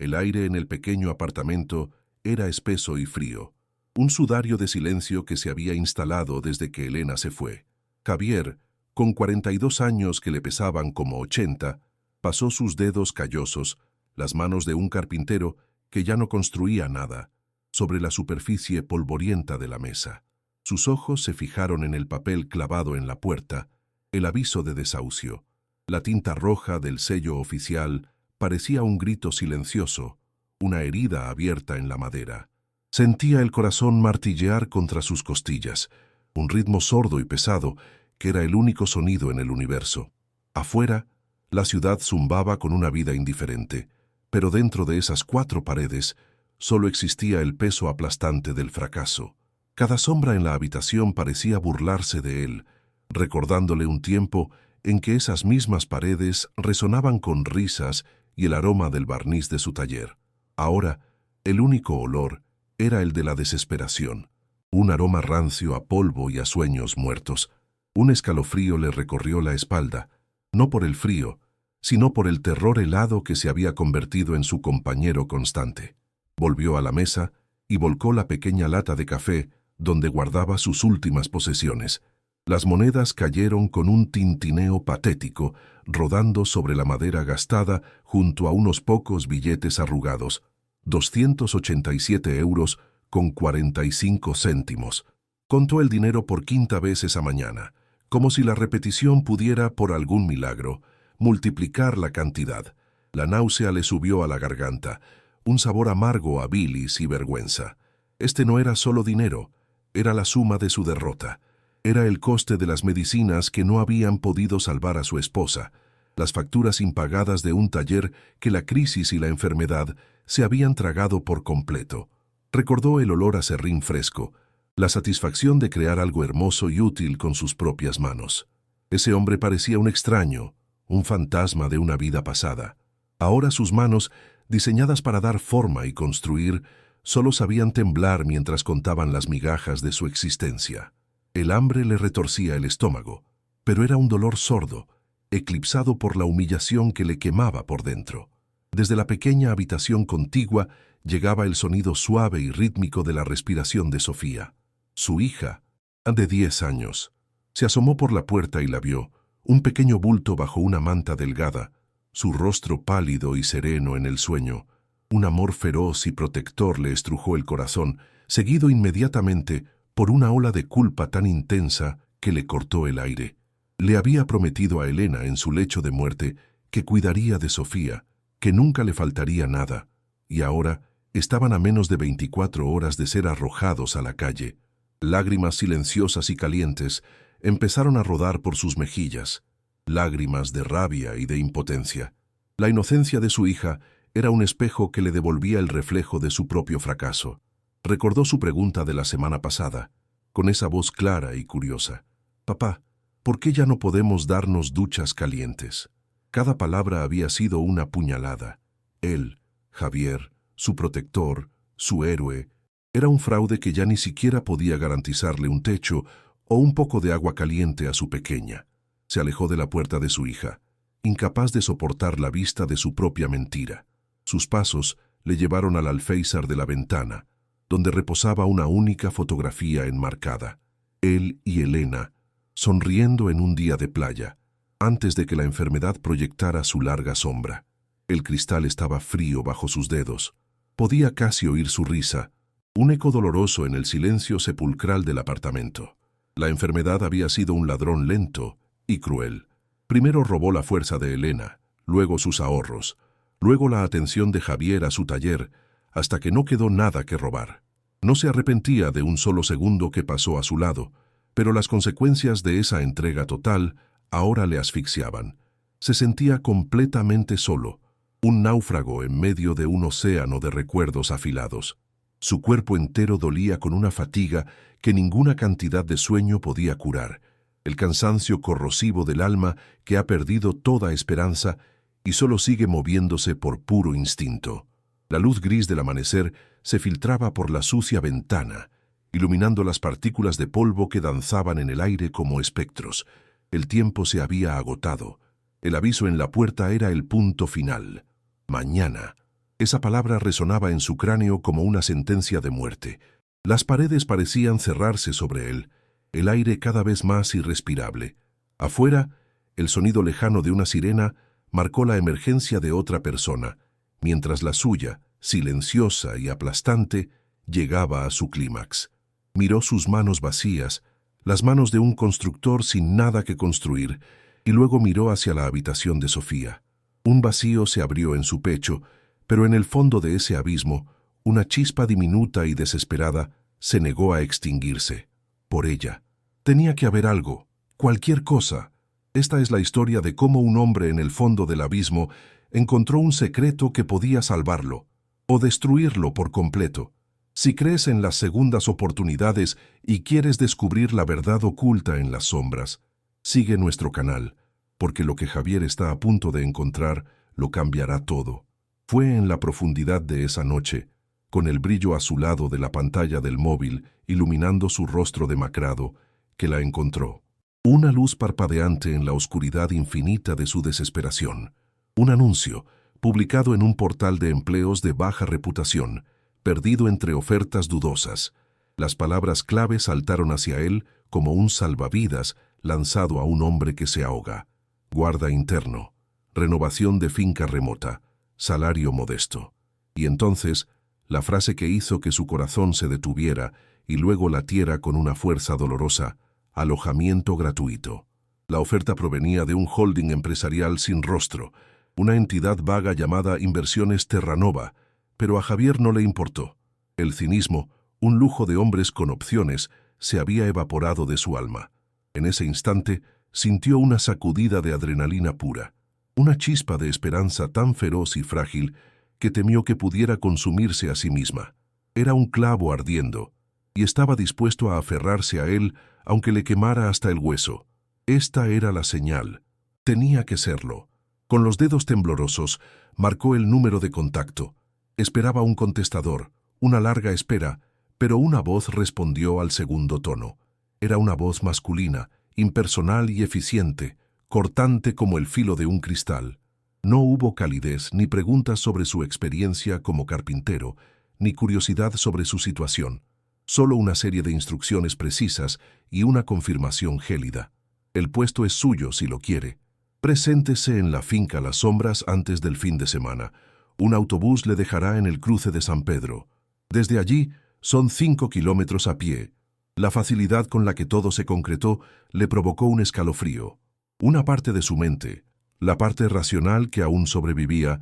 El aire en el pequeño apartamento era espeso y frío, un sudario de silencio que se había instalado desde que Elena se fue. Javier, con 42 años que le pesaban como 80, pasó sus dedos callosos, las manos de un carpintero que ya no construía nada, sobre la superficie polvorienta de la mesa. Sus ojos se fijaron en el papel clavado en la puerta, el aviso de desahucio. La tinta roja del sello oficial parecía un grito silencioso, una herida abierta en la madera. Sentía el corazón martillear contra sus costillas, un ritmo sordo y pesado que era el único sonido en el universo. Afuera, la ciudad zumbaba con una vida indiferente, pero dentro de esas 4 paredes solo existía el peso aplastante del fracaso. Cada sombra en la habitación parecía burlarse de él, recordándole un tiempo en que esas mismas paredes resonaban con risas y el aroma del barniz de su taller. Ahora, el único olor era el de la desesperación, un aroma rancio a polvo y a sueños muertos. Un escalofrío le recorrió la espalda, no por el frío, sino por el terror helado que se había convertido en su compañero constante. Volvió a la mesa y volcó la pequeña lata de café donde guardaba sus últimas posesiones. Las monedas cayeron con un tintineo patético, rodando sobre la madera gastada junto a unos pocos billetes arrugados. 287 euros con 45 céntimos. Contó el dinero por 5ª vez esa mañana, como si la repetición pudiera, por algún milagro, multiplicar la cantidad. La náusea le subió a la garganta, un sabor amargo a bilis y vergüenza. Este no era solo dinero, era la suma de su derrota. Era el coste de las medicinas que no habían podido salvar a su esposa, las facturas impagadas de un taller que la crisis y la enfermedad se habían tragado por completo. Recordó el olor a serrín fresco, la satisfacción de crear algo hermoso y útil con sus propias manos. Ese hombre parecía un extraño, un fantasma de una vida pasada. Ahora sus manos, diseñadas para dar forma y construir, solo sabían temblar mientras contaban las migajas de su existencia. El hambre le retorcía el estómago, pero era un dolor sordo, eclipsado por la humillación que le quemaba por dentro. Desde la pequeña habitación contigua llegaba el sonido suave y rítmico de la respiración de Sofía. Su hija, de 10 años, se asomó por la puerta y la vio, un pequeño bulto bajo una manta delgada, su rostro pálido y sereno en el sueño. Un amor feroz y protector le estrujó el corazón, seguido inmediatamente por una ola de culpa tan intensa que le cortó el aire. Le había prometido a Elena en su lecho de muerte que cuidaría de Sofía, que nunca le faltaría nada, y ahora estaban a menos de 24 horas de ser arrojados a la calle. Lágrimas silenciosas y calientes empezaron a rodar por sus mejillas, lágrimas de rabia y de impotencia. La inocencia de su hija era un espejo que le devolvía el reflejo de su propio fracaso. Recordó su pregunta de la semana pasada, con esa voz clara y curiosa. «Papá, ¿por qué ya no podemos darnos duchas calientes?» Cada palabra había sido una puñalada. Él, Javier, su protector, su héroe, era un fraude que ya ni siquiera podía garantizarle un techo o un poco de agua caliente a su pequeña. Se alejó de la puerta de su hija, incapaz de soportar la vista de su propia mentira. Sus pasos le llevaron al alféizar de la ventana, donde reposaba una única fotografía enmarcada. Él y Elena, sonriendo en un día de playa, antes de que la enfermedad proyectara su larga sombra. El cristal estaba frío bajo sus dedos. Podía casi oír su risa, un eco doloroso en el silencio sepulcral del apartamento. La enfermedad había sido un ladrón lento y cruel. Primero robó la fuerza de Elena, luego sus ahorros, luego la atención de Javier a su taller, hasta que no quedó nada que robar. No se arrepentía de un solo segundo que pasó a su lado, pero las consecuencias de esa entrega total ahora le asfixiaban. Se sentía completamente solo, un náufrago en medio de un océano de recuerdos afilados. Su cuerpo entero dolía con una fatiga que ninguna cantidad de sueño podía curar, el cansancio corrosivo del alma que ha perdido toda esperanza y solo sigue moviéndose por puro instinto. La luz gris del amanecer se filtraba por la sucia ventana, iluminando las partículas de polvo que danzaban en el aire como espectros. El tiempo se había agotado. El aviso en la puerta era el punto final. Mañana. Esa palabra resonaba en su cráneo como una sentencia de muerte. Las paredes parecían cerrarse sobre él, el aire cada vez más irrespirable. Afuera, el sonido lejano de una sirena marcó la emergencia de otra persona, mientras la suya, silenciosa y aplastante, llegaba a su clímax. Miró sus manos vacías, las manos de un constructor sin nada que construir, y luego miró hacia la habitación de Sofía. Un vacío se abrió en su pecho, pero en el fondo de ese abismo, una chispa diminuta y desesperada se negó a extinguirse. Por ella. Tenía que haber algo, cualquier cosa. Esta es la historia de cómo un hombre en el fondo del abismo encontró un secreto que podía salvarlo, o destruirlo por completo. Si crees en las segundas oportunidades y quieres descubrir la verdad oculta en las sombras, sigue nuestro canal, porque lo que Javier está a punto de encontrar lo cambiará todo. Fue en la profundidad de esa noche, con el brillo azulado de la pantalla del móvil iluminando su rostro demacrado, que la encontró. Una luz parpadeante en la oscuridad infinita de su desesperación. Un anuncio, publicado en un portal de empleos de baja reputación, perdido entre ofertas dudosas. Las palabras clave saltaron hacia él como un salvavidas lanzado a un hombre que se ahoga. Guarda interno, renovación de finca remota, salario modesto. Y entonces, la frase que hizo que su corazón se detuviera y luego latiera con una fuerza dolorosa: alojamiento gratuito. La oferta provenía de un holding empresarial sin rostro, una entidad vaga llamada Inversiones Terranova, pero a Javier no le importó. El cinismo, un lujo de hombres con opciones, se había evaporado de su alma. En ese instante, sintió una sacudida de adrenalina pura, una chispa de esperanza tan feroz y frágil que temió que pudiera consumirse a sí misma. Era un clavo ardiendo, y estaba dispuesto a aferrarse a él aunque le quemara hasta el hueso. Esta era la señal. Tenía que serlo. Con los dedos temblorosos, marcó el número de contacto. Esperaba un contestador, una larga espera, pero una voz respondió al segundo tono. Era una voz masculina, impersonal y eficiente, cortante como el filo de un cristal. No hubo calidez ni preguntas sobre su experiencia como carpintero, ni curiosidad sobre su situación. Solo una serie de instrucciones precisas y una confirmación gélida. El puesto es suyo si lo quiere. Preséntese en la finca Las Sombras antes del fin de semana. Un autobús le dejará en el cruce de San Pedro. Desde allí son 5 kilómetros a pie. La facilidad con la que todo se concretó le provocó un escalofrío. Una parte de su mente, la parte racional que aún sobrevivía,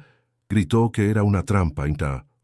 gritó que era una trampa,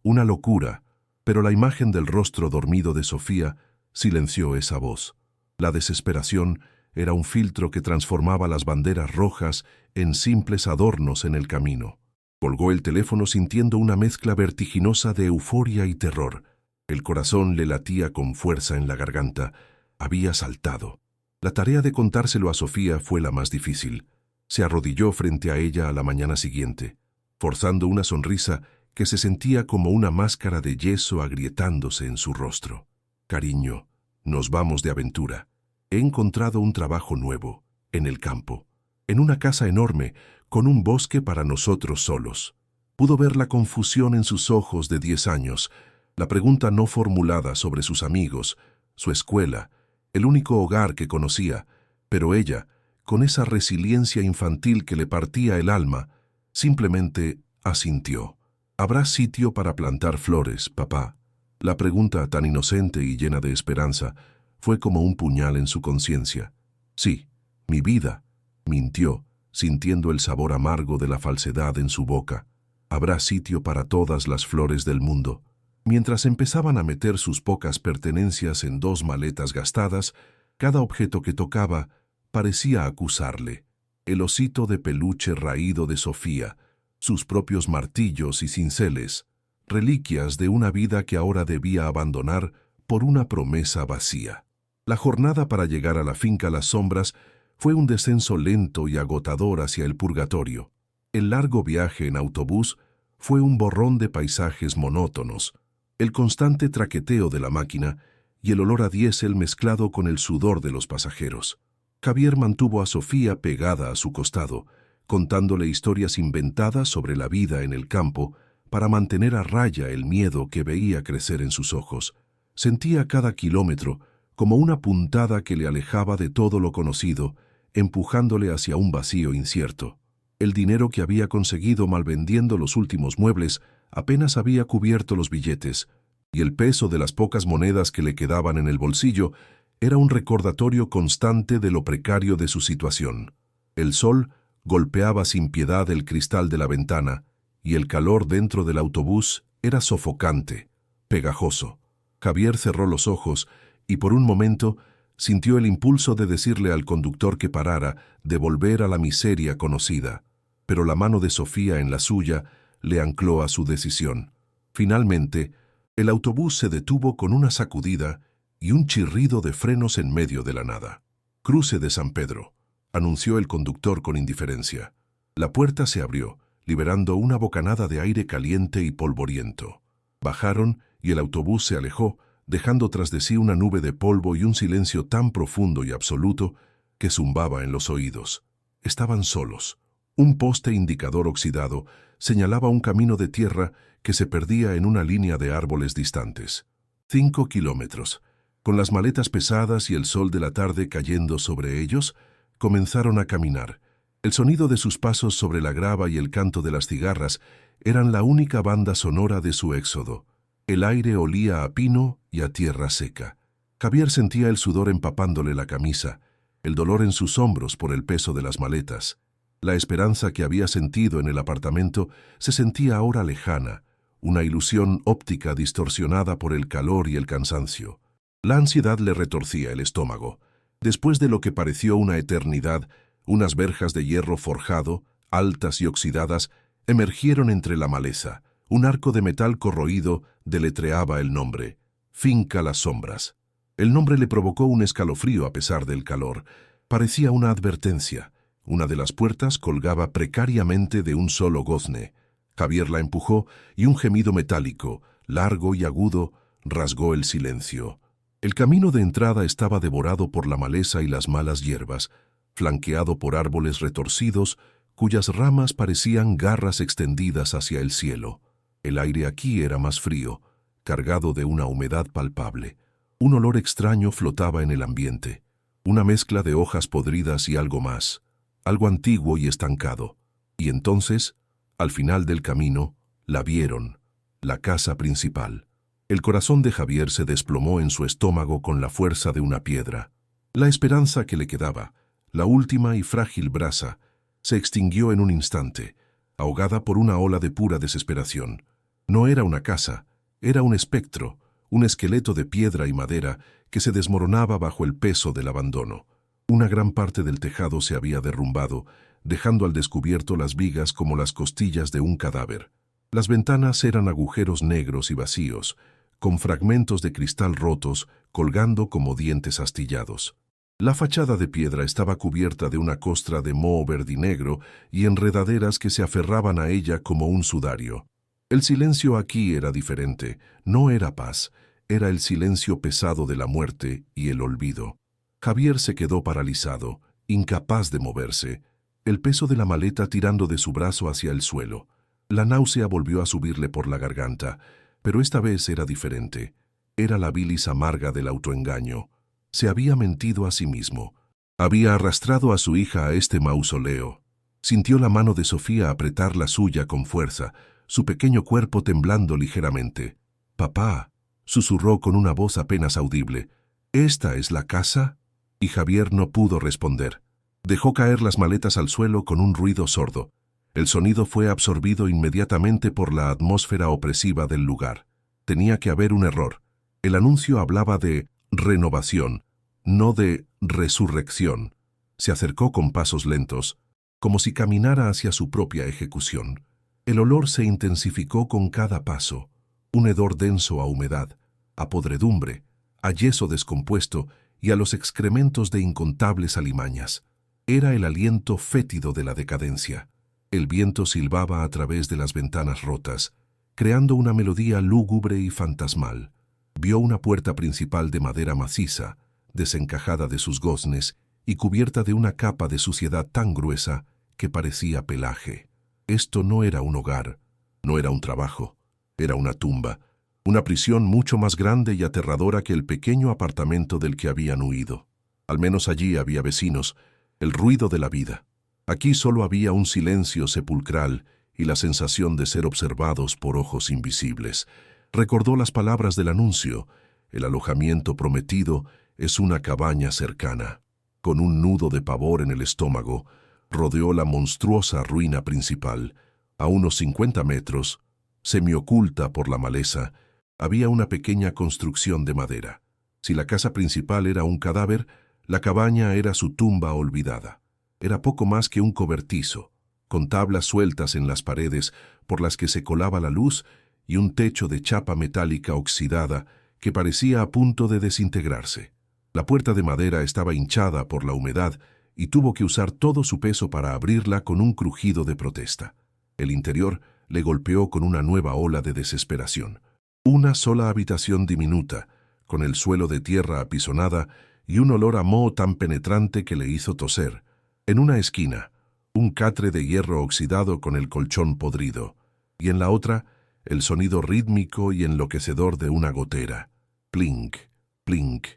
una locura, pero la imagen del rostro dormido de Sofía silenció esa voz. La desesperación era un filtro que transformaba las banderas rojas en simples adornos en el camino. Colgó el teléfono sintiendo una mezcla vertiginosa de euforia y terror. El corazón le latía con fuerza en la garganta. Había saltado. La tarea de contárselo a Sofía fue la más difícil. Se arrodilló frente a ella a la mañana siguiente, forzando una sonrisa que se sentía como una máscara de yeso agrietándose en su rostro. Cariño, nos vamos de aventura. He encontrado un trabajo nuevo, en el campo, en una casa enorme, con un bosque para nosotros solos. Pudo ver la confusión en sus ojos de 10 años, la pregunta no formulada sobre sus amigos, su escuela, el único hogar que conocía, pero ella, con esa resiliencia infantil que le partía el alma, simplemente asintió. ¿Habrá sitio para plantar flores, papá? La pregunta, tan inocente y llena de esperanza, fue como un puñal en su conciencia. Sí, mi vida, mintió, sintiendo el sabor amargo de la falsedad en su boca. Habrá sitio para todas las flores del mundo. Mientras empezaban a meter sus pocas pertenencias en 2 maletas gastadas, cada objeto que tocaba parecía acusarle. El osito de peluche raído de Sofía, sus propios martillos y cinceles, reliquias de una vida que ahora debía abandonar por una promesa vacía. La jornada para llegar a la finca Las Sombras fue un descenso lento y agotador hacia el purgatorio. El largo viaje en autobús fue un borrón de paisajes monótonos, el constante traqueteo de la máquina y el olor a diésel mezclado con el sudor de los pasajeros. Javier mantuvo a Sofía pegada a su costado, contándole historias inventadas sobre la vida en el campo, para mantener a raya el miedo que veía crecer en sus ojos. Sentía cada kilómetro como una puntada que le alejaba de todo lo conocido, empujándole hacia un vacío incierto. El dinero que había conseguido malvendiendo los últimos muebles apenas había cubierto los billetes, y el peso de las pocas monedas que le quedaban en el bolsillo era un recordatorio constante de lo precario de su situación. El sol golpeaba sin piedad el cristal de la ventana, y el calor dentro del autobús era sofocante, pegajoso. Javier cerró los ojos y por un momento sintió el impulso de decirle al conductor que parara, de volver a la miseria conocida. Pero la mano de Sofía en la suya le ancló a su decisión. Finalmente, el autobús se detuvo con una sacudida y un chirrido de frenos en medio de la nada. «Cruce de San Pedro», anunció el conductor con indiferencia. La puerta se abrió, liberando una bocanada de aire caliente y polvoriento. Bajaron y el autobús se alejó, dejando tras de sí una nube de polvo y un silencio tan profundo y absoluto que zumbaba en los oídos. Estaban solos. Un poste indicador oxidado señalaba un camino de tierra que se perdía en una línea de árboles distantes. 5 kilómetros. Con las maletas pesadas y el sol de la tarde cayendo sobre ellos, comenzaron a caminar. El sonido de sus pasos sobre la grava y el canto de las cigarras eran la única banda sonora de su éxodo. El aire olía a pino y a tierra seca. Javier sentía el sudor empapándole la camisa, el dolor en sus hombros por el peso de las maletas. La esperanza que había sentido en el apartamento se sentía ahora lejana, una ilusión óptica distorsionada por el calor y el cansancio. La ansiedad le retorcía el estómago. Después de lo que pareció una eternidad, unas verjas de hierro forjado, altas y oxidadas, emergieron entre la maleza. Un arco de metal corroído deletreaba el nombre: Finca Las Sombras. El nombre le provocó un escalofrío a pesar del calor. Parecía una advertencia. Una de las puertas colgaba precariamente de un solo gozne. Javier la empujó y un gemido metálico, largo y agudo, rasgó el silencio. El camino de entrada estaba devorado por la maleza y las malas hierbas, flanqueado por árboles retorcidos, cuyas ramas parecían garras extendidas hacia el cielo. El aire aquí era más frío, cargado de una humedad palpable. Un olor extraño flotaba en el ambiente, una mezcla de hojas podridas y algo más, algo antiguo y estancado. Y entonces, al final del camino, la vieron, la casa principal. El corazón de Javier se desplomó en su estómago con la fuerza de una piedra. La esperanza que le quedaba, la última y frágil brasa, se extinguió en un instante, ahogada por una ola de pura desesperación. No era una casa, era un espectro, un esqueleto de piedra y madera que se desmoronaba bajo el peso del abandono. Una gran parte del tejado se había derrumbado, dejando al descubierto las vigas como las costillas de un cadáver. Las ventanas eran agujeros negros y vacíos, con fragmentos de cristal rotos colgando como dientes astillados. La fachada de piedra estaba cubierta de una costra de moho verdinegro y enredaderas que se aferraban a ella como un sudario. El silencio aquí era diferente, no era paz, era el silencio pesado de la muerte y el olvido. Javier se quedó paralizado, incapaz de moverse, el peso de la maleta tirando de su brazo hacia el suelo. La náusea volvió a subirle por la garganta, pero esta vez era diferente. Era la bilis amarga del autoengaño. Se había mentido a sí mismo. Había arrastrado a su hija a este mausoleo. Sintió la mano de Sofía apretar la suya con fuerza, su pequeño cuerpo temblando ligeramente. «Papá», susurró con una voz apenas audible, «¿esta es la casa?» Y Javier no pudo responder. Dejó caer las maletas al suelo con un ruido sordo. El sonido fue absorbido inmediatamente por la atmósfera opresiva del lugar. Tenía que haber un error. El anuncio hablaba de renovación, no de resurrección. Se acercó con pasos lentos, como si caminara hacia su propia ejecución. El olor se intensificó con cada paso, un hedor denso a humedad, a podredumbre, a yeso descompuesto y a los excrementos de incontables alimañas. Era el aliento fétido de la decadencia. El viento silbaba a través de las ventanas rotas, creando una melodía lúgubre y fantasmal. Vio una puerta principal de madera maciza, desencajada de sus goznes y cubierta de una capa de suciedad tan gruesa que parecía pelaje. Esto no era un hogar, No era un trabajo, era una tumba, una prisión mucho más grande y aterradora que el pequeño apartamento del que habían huido. Al menos allí había vecinos, el ruido de la vida. Aquí solo había un silencio sepulcral y la sensación de ser observados por ojos invisibles. Recordó las palabras del anuncio: el alojamiento prometido es una cabaña cercana. Con un nudo de pavor en el estómago, rodeó la monstruosa ruina principal. A unos 50 metros, semioculta por la maleza, había una pequeña construcción de madera. Si la casa principal era un cadáver, la cabaña era su tumba olvidada. Era poco más que un cobertizo, con tablas sueltas en las paredes por las que se colaba la luz y un techo de chapa metálica oxidada que parecía a punto de desintegrarse. La puerta de madera estaba hinchada por la humedad y tuvo que usar todo su peso para abrirla con un crujido de protesta. El interior le golpeó con una nueva ola de desesperación. Una sola habitación diminuta, con el suelo de tierra apisonada y un olor a moho tan penetrante que le hizo toser. En una esquina, un catre de hierro oxidado con el colchón podrido, y en la otra, el sonido rítmico y enloquecedor de una gotera. Plink, plink,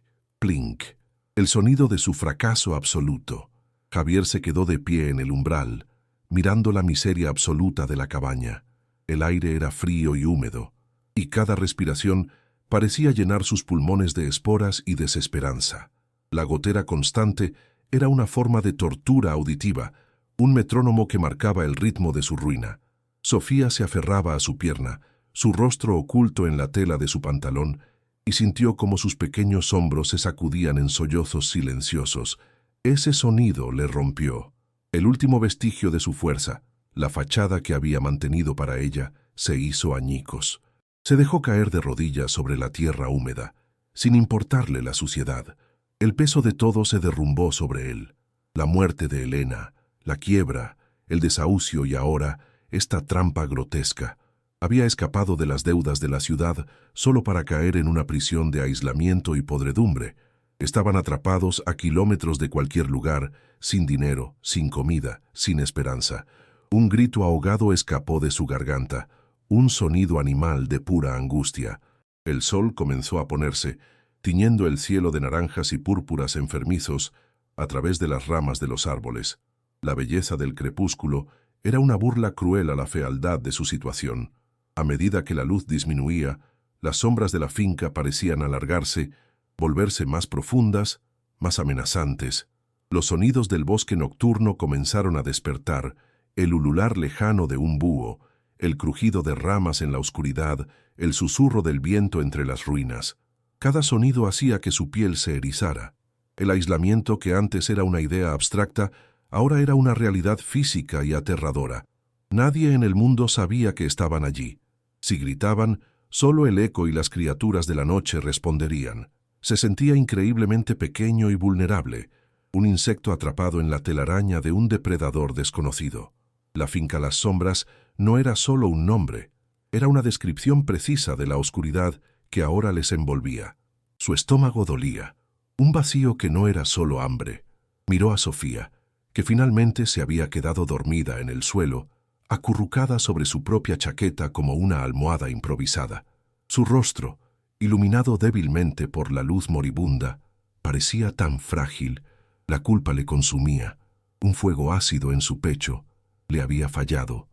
plink. El sonido de su fracaso absoluto. Javier se quedó de pie en el umbral, mirando la miseria absoluta de la cabaña. El aire era frío y húmedo, y cada respiración parecía llenar sus pulmones de esporas y desesperanza. La gotera constante era una forma de tortura auditiva, un metrónomo que marcaba el ritmo de su ruina. Sofía se aferraba a su pierna, su rostro oculto en la tela de su pantalón, y sintió como sus pequeños hombros se sacudían en sollozos silenciosos. Ese sonido le rompió. El último vestigio de su fuerza, la fachada que había mantenido para ella, se hizo añicos. Se dejó caer de rodillas sobre la tierra húmeda, sin importarle la suciedad. El peso de todo se derrumbó sobre él. La muerte de Elena, la quiebra, el desahucio y ahora esta trampa grotesca. Había escapado de las deudas de la ciudad solo para caer en una prisión de aislamiento y podredumbre. Estaban atrapados a kilómetros de cualquier lugar, sin dinero, sin comida, sin esperanza. Un grito ahogado escapó de su garganta, un sonido animal de pura angustia. El sol comenzó a ponerse, tiñendo el cielo de naranjas y púrpuras enfermizos a través de las ramas de los árboles. La belleza del crepúsculo era una burla cruel a la fealdad de su situación. A medida que la luz disminuía, las sombras de la finca parecían alargarse, volverse más profundas, más amenazantes. Los sonidos del bosque nocturno comenzaron a despertar, el ulular lejano de un búho, el crujido de ramas en la oscuridad, el susurro del viento entre las ruinas. Cada sonido hacía que su piel se erizara. El aislamiento que antes era una idea abstracta, ahora era una realidad física y aterradora. Nadie en el mundo sabía que estaban allí. Si gritaban, solo el eco y las criaturas de la noche responderían. Se sentía increíblemente pequeño y vulnerable, un insecto atrapado en la telaraña de un depredador desconocido. La finca Las Sombras no era solo un nombre, era una descripción precisa de la oscuridad que ahora les envolvía. Su estómago dolía, un vacío que no era solo hambre. Miró a Sofía, que finalmente se había quedado dormida en el suelo, acurrucada sobre su propia chaqueta como una almohada improvisada. Su rostro, iluminado débilmente por la luz moribunda, parecía tan frágil. La culpa le consumía. Un fuego ácido en su pecho. Le había fallado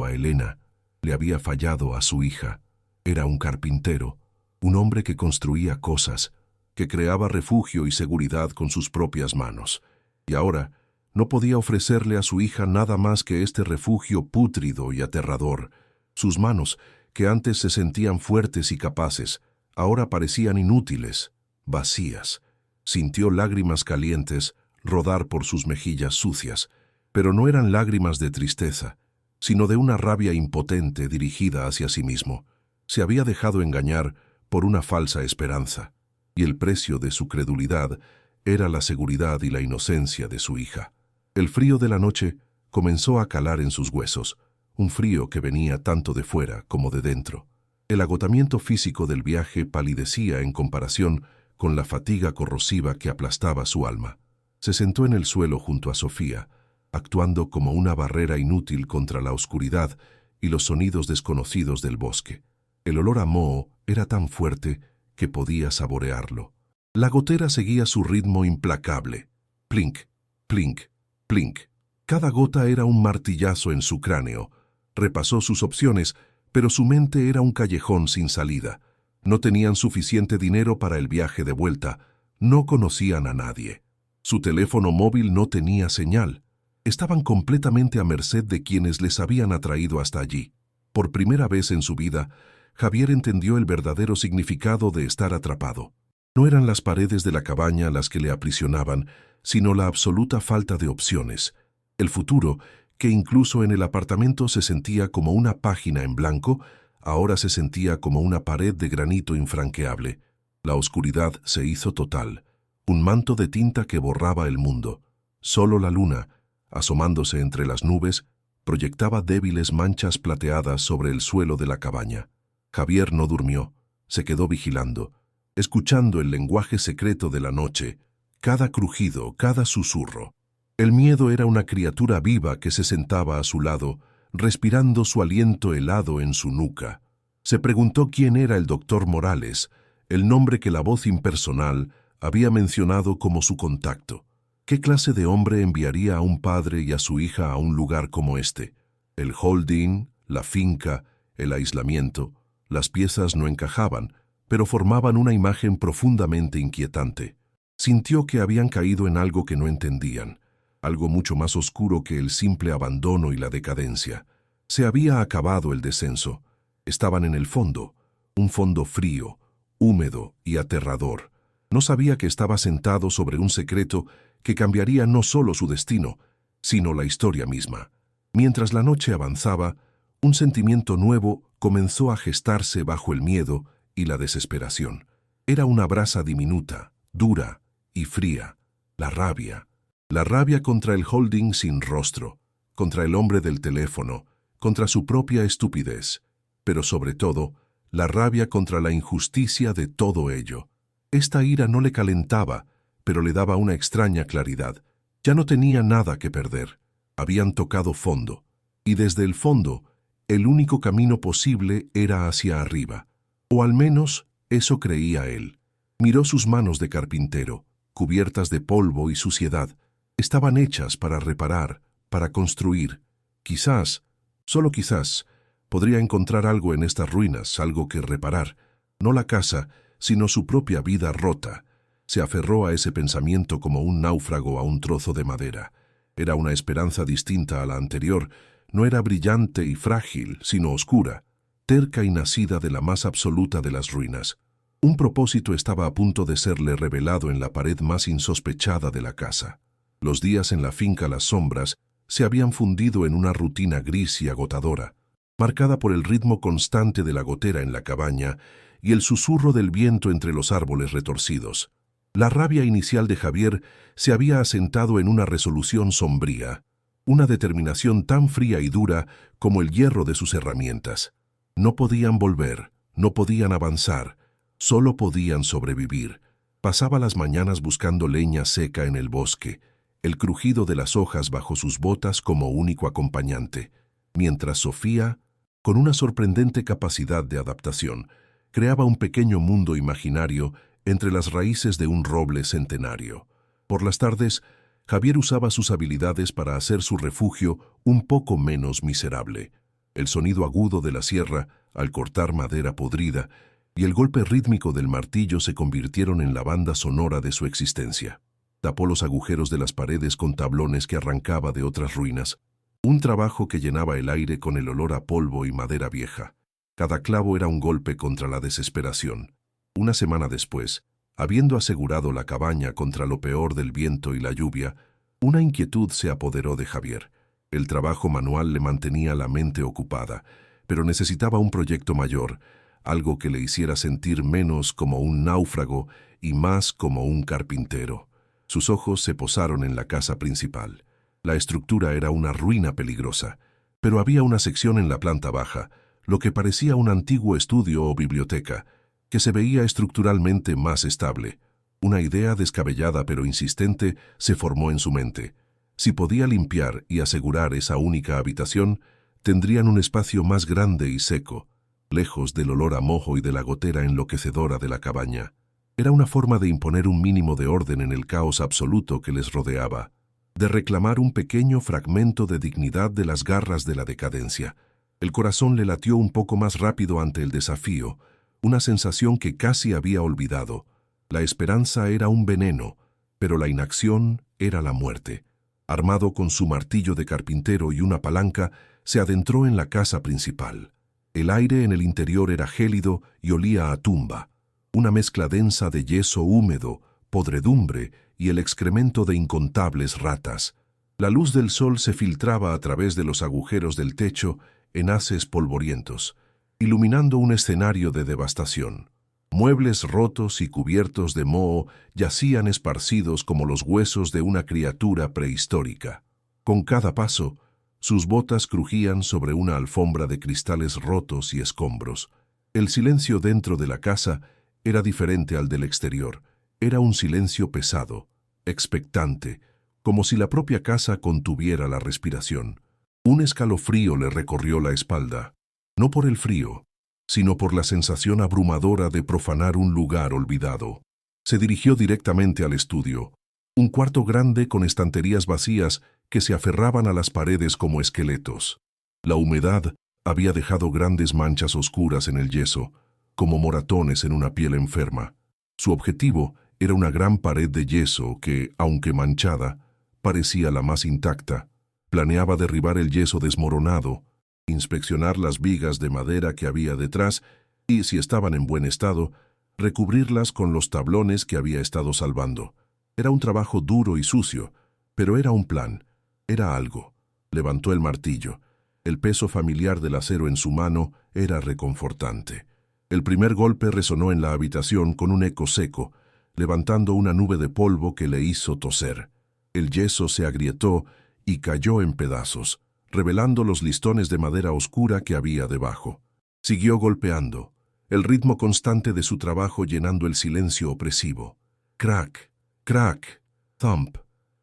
a Elena, le había fallado a su hija. Era un carpintero, un hombre que construía cosas, que creaba refugio y seguridad con sus propias manos. Y ahora no podía ofrecerle a su hija nada más que este refugio pútrido y aterrador. Sus manos, que antes se sentían fuertes y capaces, ahora parecían inútiles, vacías. Sintió lágrimas calientes rodar por sus mejillas sucias, pero no eran lágrimas de tristeza, sino de una rabia impotente dirigida hacia sí mismo. Se había dejado engañar por una falsa esperanza, y el precio de su credulidad era la seguridad y la inocencia de su hija. El frío de la noche comenzó a calar en sus huesos, un frío que venía tanto de fuera como de dentro. El agotamiento físico del viaje palidecía en comparación con la fatiga corrosiva que aplastaba su alma. Se sentó en el suelo junto a Sofía, actuando como una barrera inútil contra la oscuridad y los sonidos desconocidos del bosque. El olor a moho era tan fuerte que podía saborearlo. La gotera seguía su ritmo implacable. Plink, plink, plink. Cada gota era un martillazo en su cráneo. Repasó sus opciones, pero su mente era un callejón sin salida. No tenían suficiente dinero para el viaje de vuelta. No conocían a nadie. Su teléfono móvil no tenía señal. Estaban completamente a merced de quienes les habían atraído hasta allí. Por primera vez en su vida, Javier entendió el verdadero significado de estar atrapado. No eran las paredes de la cabaña las que le aprisionaban, sino la absoluta falta de opciones. El futuro, que incluso en el apartamento se sentía como una página en blanco, ahora se sentía como una pared de granito infranqueable. La oscuridad se hizo total, un manto de tinta que borraba el mundo. Solo la luna, asomándose entre las nubes, proyectaba débiles manchas plateadas sobre el suelo de la cabaña. Javier no durmió, se quedó vigilando, escuchando el lenguaje secreto de la noche, cada crujido, cada susurro. El miedo era una criatura viva que se sentaba a su lado, respirando su aliento helado en su nuca. Se preguntó quién era el doctor Morales, el nombre que la voz impersonal había mencionado como su contacto. ¿Qué clase de hombre enviaría a un padre y a su hija a un lugar como este? El holding, la finca, el aislamiento, las piezas no encajaban, pero formaban una imagen profundamente inquietante. Sintió que habían caído en algo que no entendían, algo mucho más oscuro que el simple abandono y la decadencia. Se había acabado el descenso. Estaban en el fondo, un fondo frío, húmedo y aterrador. No sabía que estaba sentado sobre un secreto que cambiaría no solo su destino, sino la historia misma. Mientras la noche avanzaba, un sentimiento nuevo comenzó a gestarse bajo el miedo y la desesperación. Era una brasa diminuta, dura y fría, la rabia. La rabia contra el holding sin rostro, contra el hombre del teléfono, contra su propia estupidez, pero sobre todo, la rabia contra la injusticia de todo ello. Esta ira no le calentaba, pero le daba una extraña claridad. Ya no tenía nada que perder. Habían tocado fondo, y desde el fondo, el único camino posible era hacia arriba. O al menos, eso creía él. Miró sus manos de carpintero, cubiertas de polvo y suciedad. Estaban hechas para reparar, para construir. Quizás, solo quizás, podría encontrar algo en estas ruinas, algo que reparar. No la casa, sino su propia vida rota. Se aferró a ese pensamiento como un náufrago a un trozo de madera. Era una esperanza distinta a la anterior. No era brillante y frágil, sino oscura, terca y nacida de la más absoluta de las ruinas. Un propósito estaba a punto de serle revelado en la pared más insospechada de la casa. Los días en la finca Las Sombras se habían fundido en una rutina gris y agotadora, marcada por el ritmo constante de la gotera en la cabaña y el susurro del viento entre los árboles retorcidos. La rabia inicial de Javier se había asentado en una resolución sombría, una determinación tan fría y dura como el hierro de sus herramientas. No podían volver, no podían avanzar, solo podían sobrevivir. Pasaba las mañanas buscando leña seca en el bosque, el crujido de las hojas bajo sus botas como único acompañante, mientras Sofía, con una sorprendente capacidad de adaptación, creaba un pequeño mundo imaginario entre las raíces de un roble centenario. Por las tardes, Javier usaba sus habilidades para hacer su refugio un poco menos miserable. El sonido agudo de la sierra al cortar madera podrida y el golpe rítmico del martillo se convirtieron en la banda sonora de su existencia. Tapó los agujeros de las paredes con tablones que arrancaba de otras ruinas, un trabajo que llenaba el aire con el olor a polvo y madera vieja. Cada clavo era un golpe contra la desesperación. Una semana después, habiendo asegurado la cabaña contra lo peor del viento y la lluvia, una inquietud se apoderó de Javier. El trabajo manual le mantenía la mente ocupada, pero necesitaba un proyecto mayor, algo que le hiciera sentir menos como un náufrago y más como un carpintero. Sus ojos se posaron en la casa principal. La estructura era una ruina peligrosa, pero había una sección en la planta baja, lo que parecía un antiguo estudio o biblioteca, que se veía estructuralmente más estable. Una idea descabellada pero insistente se formó en su mente. Si podía limpiar y asegurar esa única habitación, tendrían un espacio más grande y seco, lejos del olor a mojo y de la gotera enloquecedora de la cabaña. Era una forma de imponer un mínimo de orden en el caos absoluto que les rodeaba, de reclamar un pequeño fragmento de dignidad de las garras de la decadencia. El corazón le latió un poco más rápido ante el desafío, una sensación que casi había olvidado. La esperanza era un veneno, pero la inacción era la muerte. Armado con su martillo de carpintero y una palanca, se adentró en la casa principal. El aire en el interior era gélido y olía a tumba, una mezcla densa de yeso húmedo, podredumbre y el excremento de incontables ratas. La luz del sol se filtraba a través de los agujeros del techo en haces polvorientos, iluminando un escenario de devastación. Muebles rotos y cubiertos de moho yacían esparcidos como los huesos de una criatura prehistórica. Con cada paso, sus botas crujían sobre una alfombra de cristales rotos y escombros. El silencio dentro de la casa era diferente al del exterior. Era un silencio pesado, expectante, como si la propia casa contuviera la respiración. Un escalofrío le recorrió la espalda, no por el frío, sino por la sensación abrumadora de profanar un lugar olvidado. Se dirigió directamente al estudio, un cuarto grande con estanterías vacías que se aferraban a las paredes como esqueletos. La humedad había dejado grandes manchas oscuras en el yeso, como moratones en una piel enferma. Su objetivo era una gran pared de yeso que, aunque manchada, parecía la más intacta. Planeaba derribar el yeso desmoronado, inspeccionar las vigas de madera que había detrás y, si estaban en buen estado, recubrirlas con los tablones que había estado salvando. Era un trabajo duro y sucio, pero era un plan, era algo. Levantó el martillo. El peso familiar del acero en su mano era reconfortante. El primer golpe resonó en la habitación con un eco seco, levantando una nube de polvo que le hizo toser. El yeso se agrietó y cayó en pedazos, revelando los listones de madera oscura que había debajo. Siguió golpeando, el ritmo constante de su trabajo llenando el silencio opresivo. Crack, crack, thump.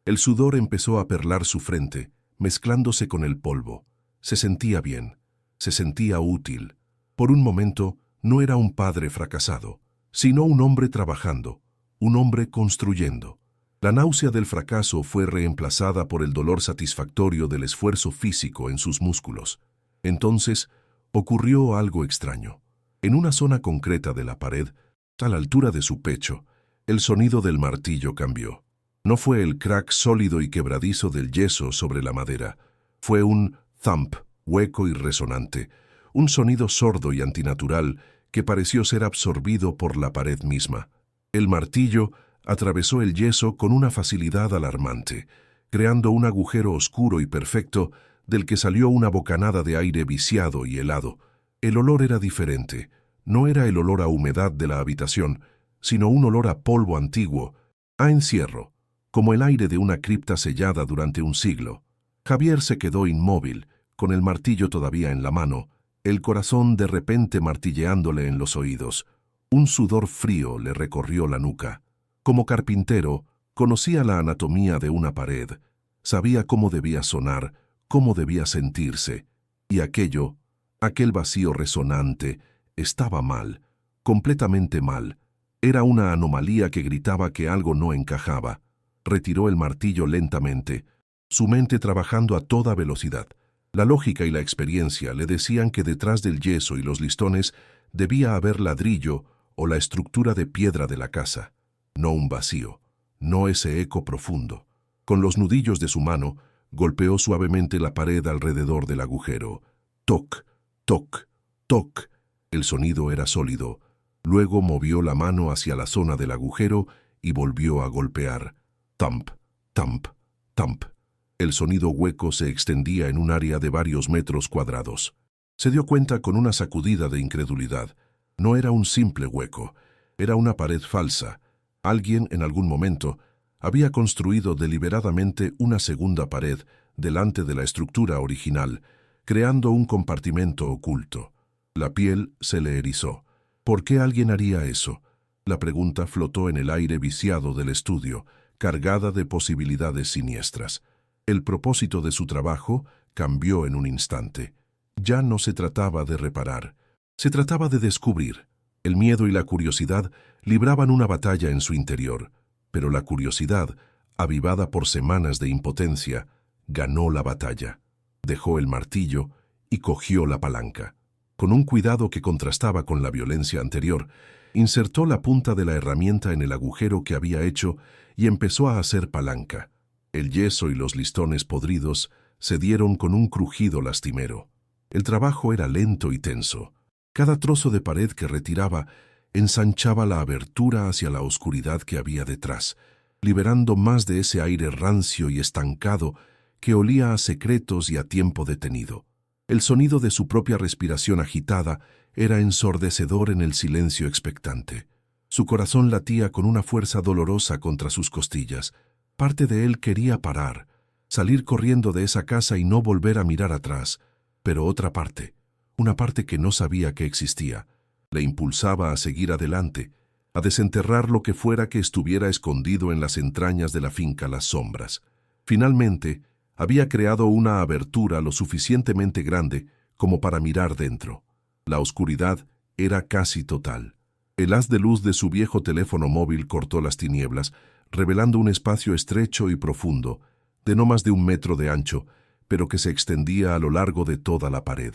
El sudor empezó a perlar su frente, mezclándose con el polvo. Se sentía bien, se sentía útil. Por un momento, no era un padre fracasado, sino un hombre trabajando, un hombre construyendo. La náusea del fracaso fue reemplazada por el dolor satisfactorio del esfuerzo físico en sus músculos. Entonces, ocurrió algo extraño. En una zona concreta de la pared, a la altura de su pecho, el sonido del martillo cambió. No fue el crack sólido y quebradizo del yeso sobre la madera. Fue un thump, hueco y resonante, un sonido sordo y antinatural que pareció ser absorbido por la pared misma. El martillo atravesó el yeso con una facilidad alarmante, creando un agujero oscuro y perfecto del que salió una bocanada de aire viciado y helado. El olor era diferente. No era el olor a humedad de la habitación, sino un olor a polvo antiguo, a encierro, como el aire de una cripta sellada durante un siglo. Javier se quedó inmóvil, con el martillo todavía en la mano, el corazón de repente martilleándole en los oídos. Un sudor frío le recorrió la nuca. Como carpintero, conocía la anatomía de una pared, sabía cómo debía sonar, cómo debía sentirse, y aquel vacío resonante, estaba mal, completamente mal. Era una anomalía que gritaba que algo no encajaba. Retiró el martillo lentamente, su mente trabajando a toda velocidad. La lógica y la experiencia le decían que detrás del yeso y los listones debía haber ladrillo o la estructura de piedra de la casa. No un vacío, no ese eco profundo. Con los nudillos de su mano, golpeó suavemente la pared alrededor del agujero. Toc, toc, toc. El sonido era sólido. Luego movió la mano hacia la zona del agujero y volvió a golpear. Thump, thump, thump. El sonido hueco se extendía en un área de varios metros cuadrados. Se dio cuenta con una sacudida de incredulidad. No era un simple hueco, era una pared falsa. Alguien, en algún momento, había construido deliberadamente una segunda pared delante de la estructura original, creando un compartimento oculto. La piel se le erizó. ¿Por qué alguien haría eso? La pregunta flotó en el aire viciado del estudio, cargada de posibilidades siniestras. El propósito de su trabajo cambió en un instante. Ya no se trataba de reparar, se trataba de descubrir. El miedo y la curiosidad libraban una batalla en su interior, pero la curiosidad, avivada por semanas de impotencia, ganó la batalla. Dejó el martillo y cogió la palanca. Con un cuidado que contrastaba con la violencia anterior, insertó la punta de la herramienta en el agujero que había hecho y empezó a hacer palanca. El yeso y los listones podridos se dieron con un crujido lastimero. El trabajo era lento y tenso. Cada trozo de pared que retiraba ensanchaba la abertura hacia la oscuridad que había detrás, liberando más de ese aire rancio y estancado que olía a secretos y a tiempo detenido. El sonido de su propia respiración agitada era ensordecedor en el silencio expectante. Su corazón latía con una fuerza dolorosa contra sus costillas. Parte de él quería parar, salir corriendo de esa casa y no volver a mirar atrás, pero otra parte, una parte que no sabía que existía, le impulsaba a seguir adelante, a desenterrar lo que fuera que estuviera escondido en las entrañas de la finca Las Sombras. Finalmente, había creado una abertura lo suficientemente grande como para mirar dentro. La oscuridad era casi total. El haz de luz de su viejo teléfono móvil cortó las tinieblas, revelando un espacio estrecho y profundo, de no más de 1 metro de ancho, pero que se extendía a lo largo de toda la pared.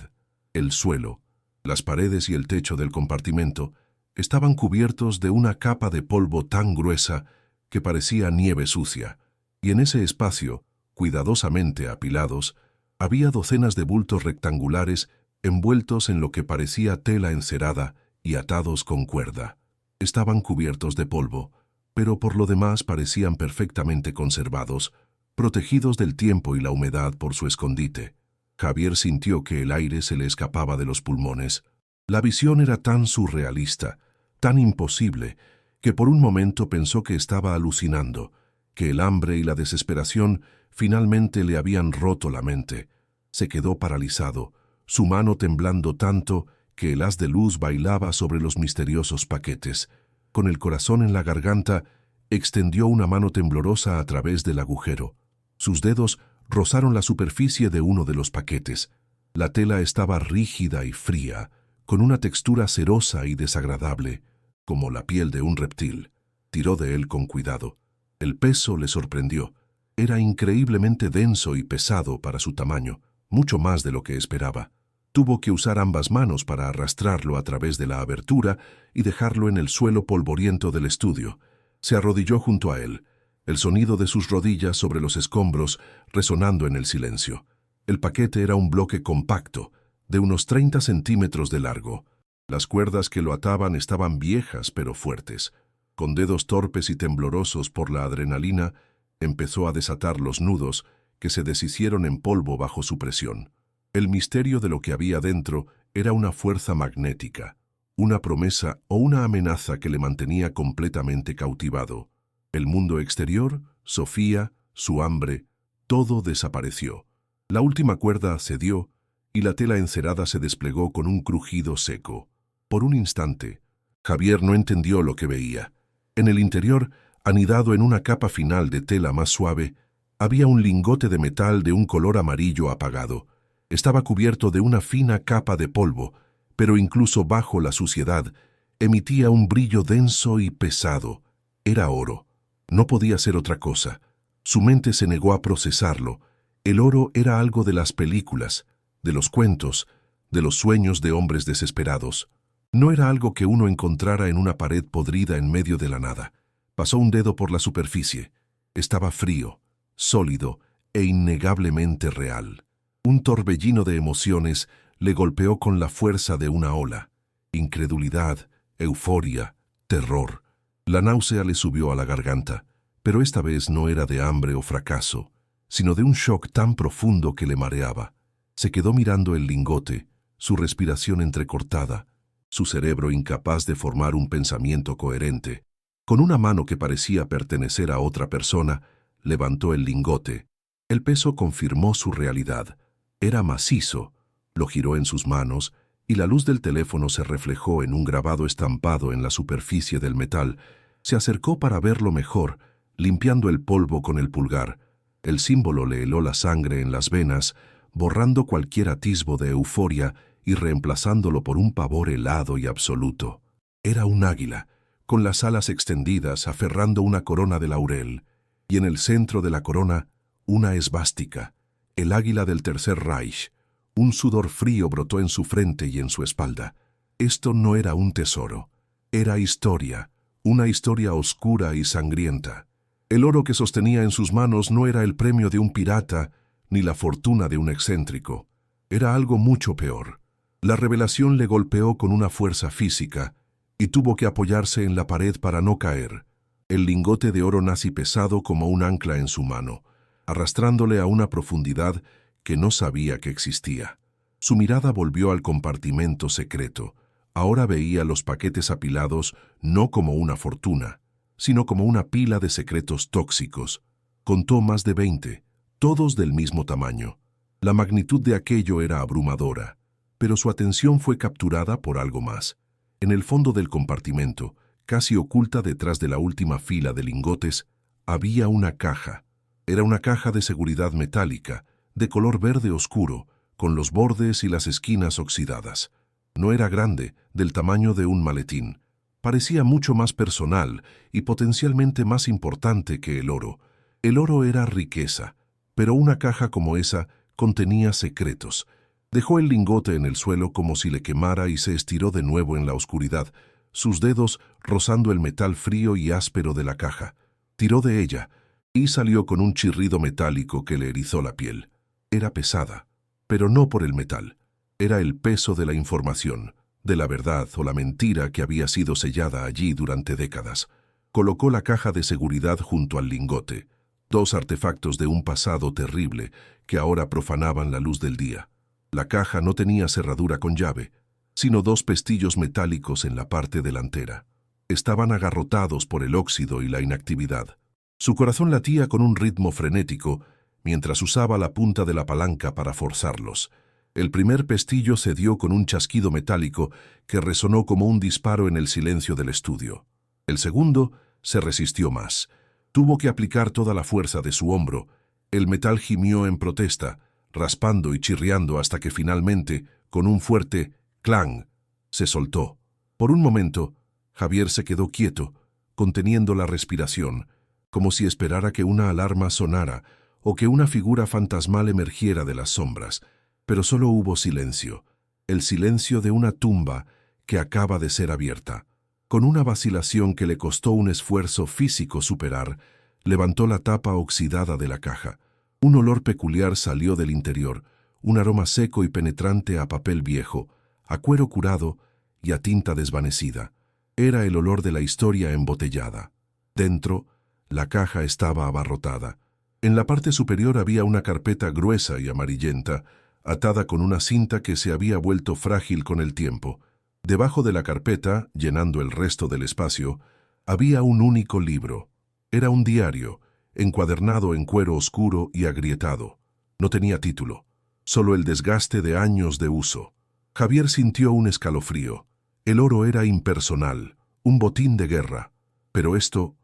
El suelo, las paredes y el techo del compartimento estaban cubiertos de una capa de polvo tan gruesa que parecía nieve sucia, y en ese espacio, cuidadosamente apilados, había docenas de bultos rectangulares envueltos en lo que parecía tela encerada y atados con cuerda. Estaban cubiertos de polvo, pero por lo demás parecían perfectamente conservados, protegidos del tiempo y la humedad por su escondite. Javier sintió que el aire se le escapaba de los pulmones. La visión era tan surrealista, tan imposible, que por un momento pensó que estaba alucinando, que el hambre y la desesperación finalmente le habían roto la mente. Se quedó paralizado, su mano temblando tanto que el haz de luz bailaba sobre los misteriosos paquetes. Con el corazón en la garganta, extendió una mano temblorosa a través del agujero. Sus dedos rozaron la superficie de uno de los paquetes. La tela estaba rígida y fría, con una textura cerosa y desagradable, como la piel de un reptil. Tiró de él con cuidado. El peso le sorprendió. Era increíblemente denso y pesado para su tamaño, mucho más de lo que esperaba. Tuvo que usar ambas manos para arrastrarlo a través de la abertura y dejarlo en el suelo polvoriento del estudio. Se arrodilló junto a él, el sonido de sus rodillas sobre los escombros resonando en el silencio. El paquete era un bloque compacto, de unos 30 centímetros de largo. Las cuerdas que lo ataban estaban viejas pero fuertes. Con dedos torpes y temblorosos por la adrenalina, empezó a desatar los nudos que se deshicieron en polvo bajo su presión. El misterio de lo que había dentro era una fuerza magnética, una promesa o una amenaza que le mantenía completamente cautivado. El mundo exterior, Sofía, su hambre, todo desapareció. La última cuerda cedió y la tela encerada se desplegó con un crujido seco. Por un instante, Javier no entendió lo que veía. En el interior, anidado en una capa final de tela más suave, había un lingote de metal de un color amarillo apagado. Estaba cubierto de una fina capa de polvo, pero incluso bajo la suciedad, emitía un brillo denso y pesado. Era oro. No podía ser otra cosa. Su mente se negó a procesarlo. El oro era algo de las películas, de los cuentos, de los sueños de hombres desesperados. No era algo que uno encontrara en una pared podrida en medio de la nada. Pasó un dedo por la superficie. Estaba frío, sólido e innegablemente real. Un torbellino de emociones le golpeó con la fuerza de una ola. Incredulidad, euforia, terror. La náusea le subió a la garganta, pero esta vez no era de hambre o fracaso, sino de un shock tan profundo que le mareaba. Se quedó mirando el lingote, su respiración entrecortada, su cerebro incapaz de formar un pensamiento coherente. Con una mano que parecía pertenecer a otra persona, levantó el lingote. El peso confirmó su realidad. Era macizo. Lo giró en sus manos y la luz del teléfono se reflejó en un grabado estampado en la superficie del metal. Se acercó para verlo mejor, limpiando el polvo con el pulgar. El símbolo le heló la sangre en las venas, borrando cualquier atisbo de euforia y reemplazándolo por un pavor helado y absoluto. Era un águila, con las alas extendidas, aferrando una corona de laurel, y en el centro de la corona, una esvástica, el águila del Tercer Reich. Un sudor frío brotó en su frente y en su espalda. Esto no era un tesoro, era historia, una historia oscura y sangrienta. El oro que sostenía en sus manos no era el premio de un pirata ni la fortuna de un excéntrico. Era algo mucho peor. La revelación le golpeó con una fuerza física y tuvo que apoyarse en la pared para no caer. El lingote de oro nazi pesado como un ancla en su mano, arrastrándole a una profundidad que no sabía que existía. Su mirada volvió al compartimento secreto. Ahora veía los paquetes apilados no como una fortuna, sino como una pila de secretos tóxicos. Contó más de 20, todos del mismo tamaño. La magnitud de aquello era abrumadora, pero su atención fue capturada por algo más. En el fondo del compartimento, casi oculta detrás de la última fila de lingotes, había una caja. Era una caja de seguridad metálica, de color verde oscuro, con los bordes y las esquinas oxidadas. No era grande, del tamaño de un maletín. Parecía mucho más personal y potencialmente más importante que el oro. El oro era riqueza, pero una caja como esa contenía secretos. Dejó el lingote en el suelo como si le quemara y se estiró de nuevo en la oscuridad, sus dedos rozando el metal frío y áspero de la caja. Tiró de ella y salió con un chirrido metálico que le erizó la piel. Era pesada, pero no por el metal. Era el peso de la información, de la verdad o la mentira que había sido sellada allí durante décadas. Colocó la caja de seguridad junto al lingote, dos artefactos de un pasado terrible que ahora profanaban la luz del día. La caja no tenía cerradura con llave, sino dos pestillos metálicos en la parte delantera. Estaban agarrotados por el óxido y la inactividad. Su corazón latía con un ritmo frenético mientras usaba la punta de la palanca para forzarlos. El primer pestillo se dio con un chasquido metálico que resonó como un disparo en el silencio del estudio. El segundo se resistió más. Tuvo que aplicar toda la fuerza de su hombro. El metal gimió en protesta, raspando y chirriando hasta que finalmente, con un fuerte clang, se soltó. Por un momento, Javier se quedó quieto, conteniendo la respiración, como si esperara que una alarma sonara o que una figura fantasmal emergiera de las sombras. Pero solo hubo silencio, el silencio de una tumba que acaba de ser abierta. Con una vacilación que le costó un esfuerzo físico superar, levantó la tapa oxidada de la caja. Un olor peculiar salió del interior, un aroma seco y penetrante a papel viejo, a cuero curado y a tinta desvanecida. Era el olor de la historia embotellada. Dentro, la caja estaba abarrotada. En la parte superior había una carpeta gruesa y amarillenta, atada con una cinta que se había vuelto frágil con el tiempo. Debajo de la carpeta, llenando el resto del espacio, había un único libro. Era un diario, encuadernado en cuero oscuro y agrietado. No tenía título, solo el desgaste de años de uso. Javier sintió un escalofrío. El oro era impersonal, un botín de guerra. Pero esto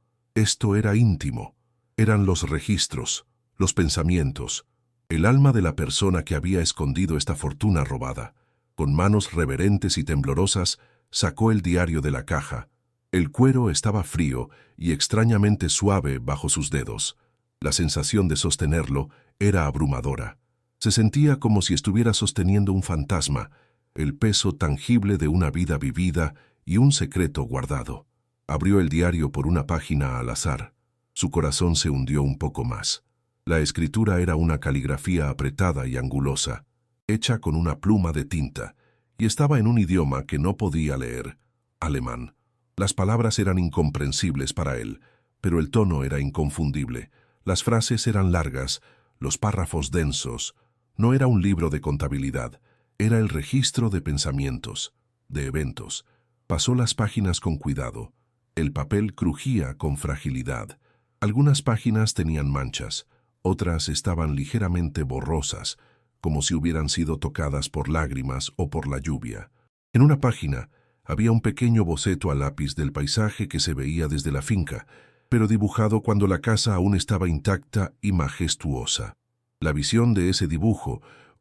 era íntimo. Eran los registros, los pensamientos, el alma de la persona que había escondido esta fortuna robada. Con manos reverentes y temblorosas, sacó el diario de la caja. El cuero estaba frío y extrañamente suave bajo sus dedos. La sensación de sostenerlo era abrumadora. Se sentía como si estuviera sosteniendo un fantasma, el peso tangible de una vida vivida y un secreto guardado. Abrió el diario por una página al azar. Su corazón se hundió un poco más. La escritura era una caligrafía apretada y angulosa, hecha con una pluma de tinta, y estaba en un idioma que no podía leer, alemán. Las palabras eran incomprensibles para él, pero el tono era inconfundible. Las frases eran largas, los párrafos densos. No era un libro de contabilidad, era el registro de pensamientos, de eventos. Pasó las páginas con cuidado. El papel crujía con fragilidad. Algunas páginas tenían manchas, otras estaban ligeramente borrosas, como si hubieran sido tocadas por lágrimas o por la lluvia. En una página había un pequeño boceto a lápiz del paisaje que se veía desde la finca, pero dibujado cuando la casa aún estaba intacta y majestuosa. La visión de ese dibujo,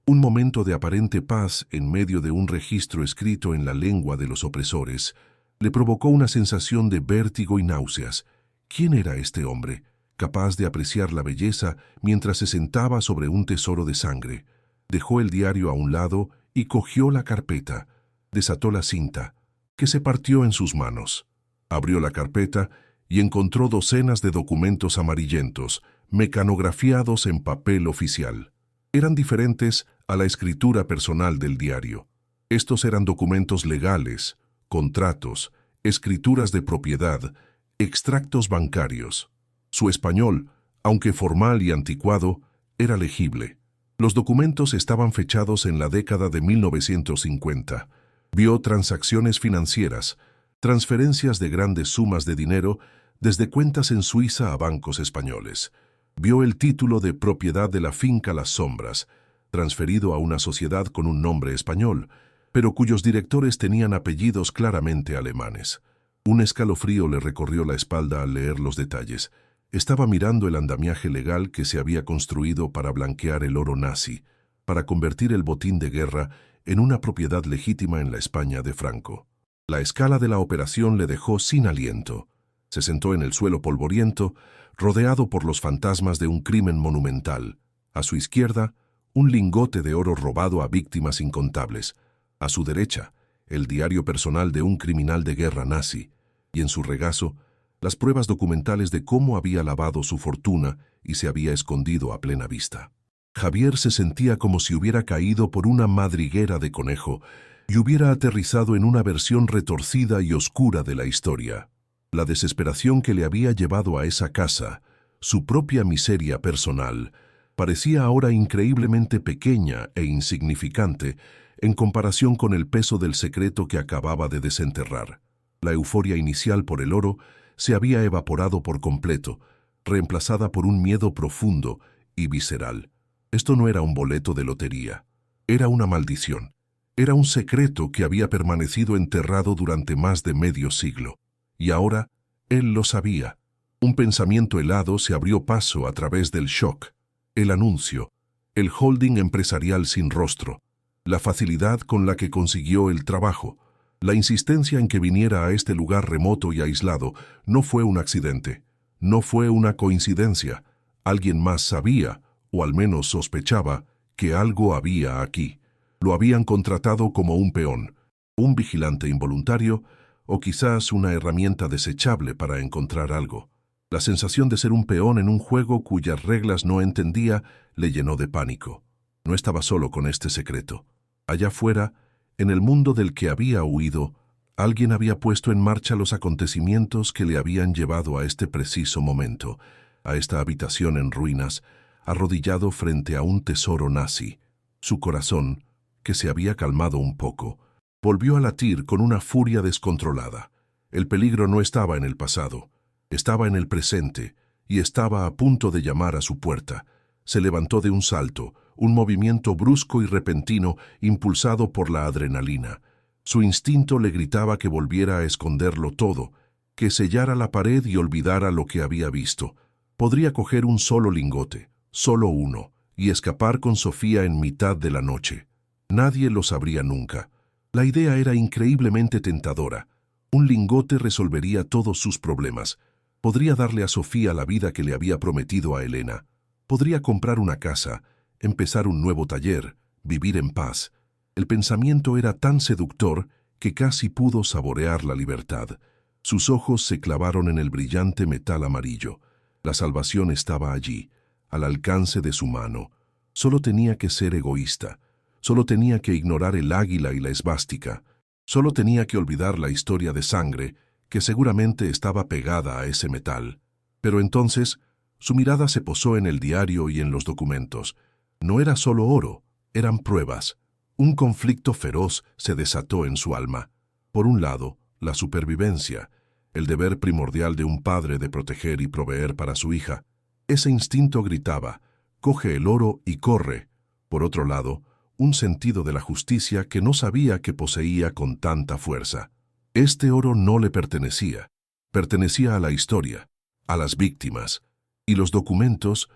Un momento de aparente paz en medio de un registro escrito en la lengua de los opresores le provocó una sensación de vértigo y náuseas. ¿Quién era este hombre, capaz de apreciar la belleza mientras se sentaba sobre un tesoro de sangre? Dejó el diario a un lado y cogió la carpeta. Desató la cinta, que se partió en sus manos. Abrió la carpeta y encontró docenas de documentos amarillentos, mecanografiados en papel oficial. Eran diferentes a la escritura personal del diario. Estos eran documentos legales, contratos, escrituras de propiedad, extractos bancarios. Su español, aunque formal y anticuado, era legible. Los documentos estaban fechados en la década de 1950. Vio transacciones financieras, transferencias de grandes sumas de dinero desde cuentas en Suiza a bancos españoles. Vio el título de propiedad de la finca Las Sombras, transferido a una sociedad con un nombre español, pero cuyos directores tenían apellidos claramente alemanes. Un escalofrío le recorrió la espalda al leer los detalles. Estaba mirando el andamiaje legal que se había construido para blanquear el oro nazi, para convertir el botín de guerra en una propiedad legítima en la España de Franco. La escala de la operación le dejó sin aliento. Se sentó en el suelo polvoriento, rodeado por los fantasmas de un crimen monumental. A su izquierda, un lingote de oro robado a víctimas incontables. A su derecha, el diario personal de un criminal de guerra nazi. Y en su regazo, las pruebas documentales de cómo había lavado su fortuna y se había escondido a plena vista. Javier se sentía como si hubiera caído por una madriguera de conejo y hubiera aterrizado en una versión retorcida y oscura de la historia. La desesperación que le había llevado a esa casa, su propia miseria personal, parecía ahora increíblemente pequeña e insignificante en comparación con el peso del secreto que acababa de desenterrar. La euforia inicial por el oro se había evaporado por completo, reemplazada por un miedo profundo y visceral. Esto no era un boleto de lotería, era una maldición. Era un secreto que había permanecido enterrado durante más de medio siglo. Y ahora, él lo sabía. Un pensamiento helado se abrió paso a través del shock. El anuncio, el holding empresarial sin rostro, la facilidad con la que consiguió el trabajo, la insistencia en que viniera a este lugar remoto y aislado, no fue un accidente, no fue una coincidencia. Alguien más sabía, o al menos sospechaba, que algo había aquí. Lo habían contratado como un peón, un vigilante involuntario, o quizás una herramienta desechable para encontrar algo. La sensación de ser un peón en un juego cuyas reglas no entendía le llenó de pánico. No estaba solo con este secreto. Allá afuera, en el mundo del que había huido, alguien había puesto en marcha los acontecimientos que le habían llevado a este preciso momento, a esta habitación en ruinas, arrodillado frente a un tesoro nazi. Su corazón, que se había calmado un poco, volvió a latir con una furia descontrolada. El peligro no estaba en el pasado, estaba en el presente y estaba a punto de llamar a su puerta. Se levantó de un salto, un movimiento brusco y repentino impulsado por la adrenalina. Su instinto le gritaba que volviera a esconderlo todo, que sellara la pared y olvidara lo que había visto. Podría coger un solo lingote, solo uno, y escapar con Sofía en mitad de la noche. Nadie lo sabría nunca. La idea era increíblemente tentadora. Un lingote resolvería todos sus problemas. Podría darle a Sofía la vida que le había prometido a Elena. Podría comprar una casa, empezar un nuevo taller, vivir en paz. El pensamiento era tan seductor que casi pudo saborear la libertad. Sus ojos se clavaron en el brillante metal amarillo. La salvación estaba allí, al alcance de su mano. Solo tenía que ser egoísta. Solo tenía que ignorar el águila y la esvástica. Solo tenía que olvidar la historia de sangre que seguramente estaba pegada a ese metal. Pero entonces, su mirada se posó en el diario y en los documentos. No era solo oro, eran pruebas. Un conflicto feroz se desató en su alma. Por un lado, la supervivencia, el deber primordial de un padre de proteger y proveer para su hija. Ese instinto gritaba, coge el oro y corre. Por otro lado, un sentido de la justicia que no sabía que poseía con tanta fuerza. Este oro no le pertenecía. Pertenecía a la historia, a las víctimas. Y los documentos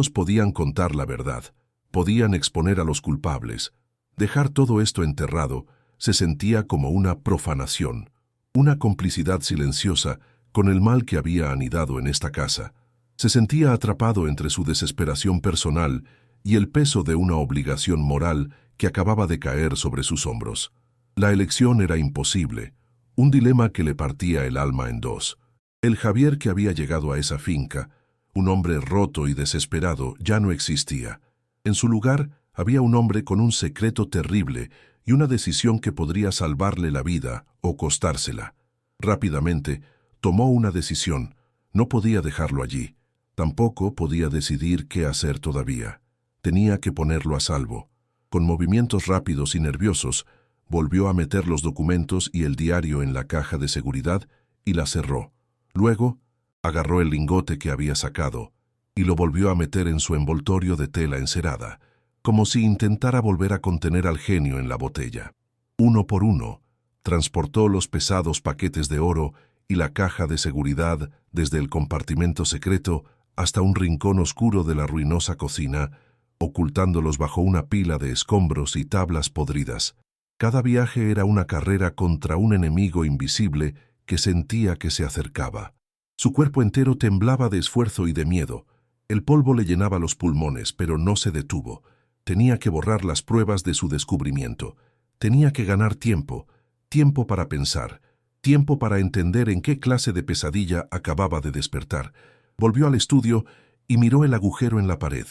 podían contar la verdad. Podían exponer a los culpables. Dejar todo esto enterrado se sentía como una profanación, una complicidad silenciosa con el mal que había anidado en esta casa. Se sentía atrapado entre su desesperación personal y el peso de una obligación moral que acababa de caer sobre sus hombros. La elección era imposible, un dilema que le partía el alma en dos. El Javier que había llegado a esa finca, un hombre roto y desesperado, ya no existía. En su lugar había un hombre con un secreto terrible y una decisión que podría salvarle la vida o costársela. Rápidamente tomó una decisión. No podía dejarlo allí. Tampoco podía decidir qué hacer todavía. Tenía que ponerlo a salvo. Con movimientos rápidos y nerviosos, volvió a meter los documentos y el diario en la caja de seguridad y la cerró. Luego, agarró el lingote que había sacado y lo volvió a meter en su envoltorio de tela encerada, como si intentara volver a contener al genio en la botella. Uno por uno, transportó los pesados paquetes de oro y la caja de seguridad desde el compartimento secreto hasta un rincón oscuro de la ruinosa cocina, ocultándolos bajo una pila de escombros y tablas podridas. Cada viaje era una carrera contra un enemigo invisible que sentía que se acercaba. Su cuerpo entero temblaba de esfuerzo y de miedo. El polvo le llenaba los pulmones, pero no se detuvo. Tenía que borrar las pruebas de su descubrimiento. Tenía que ganar tiempo, tiempo para pensar, tiempo para entender en qué clase de pesadilla acababa de despertar. Volvió al estudio y miró el agujero en la pared.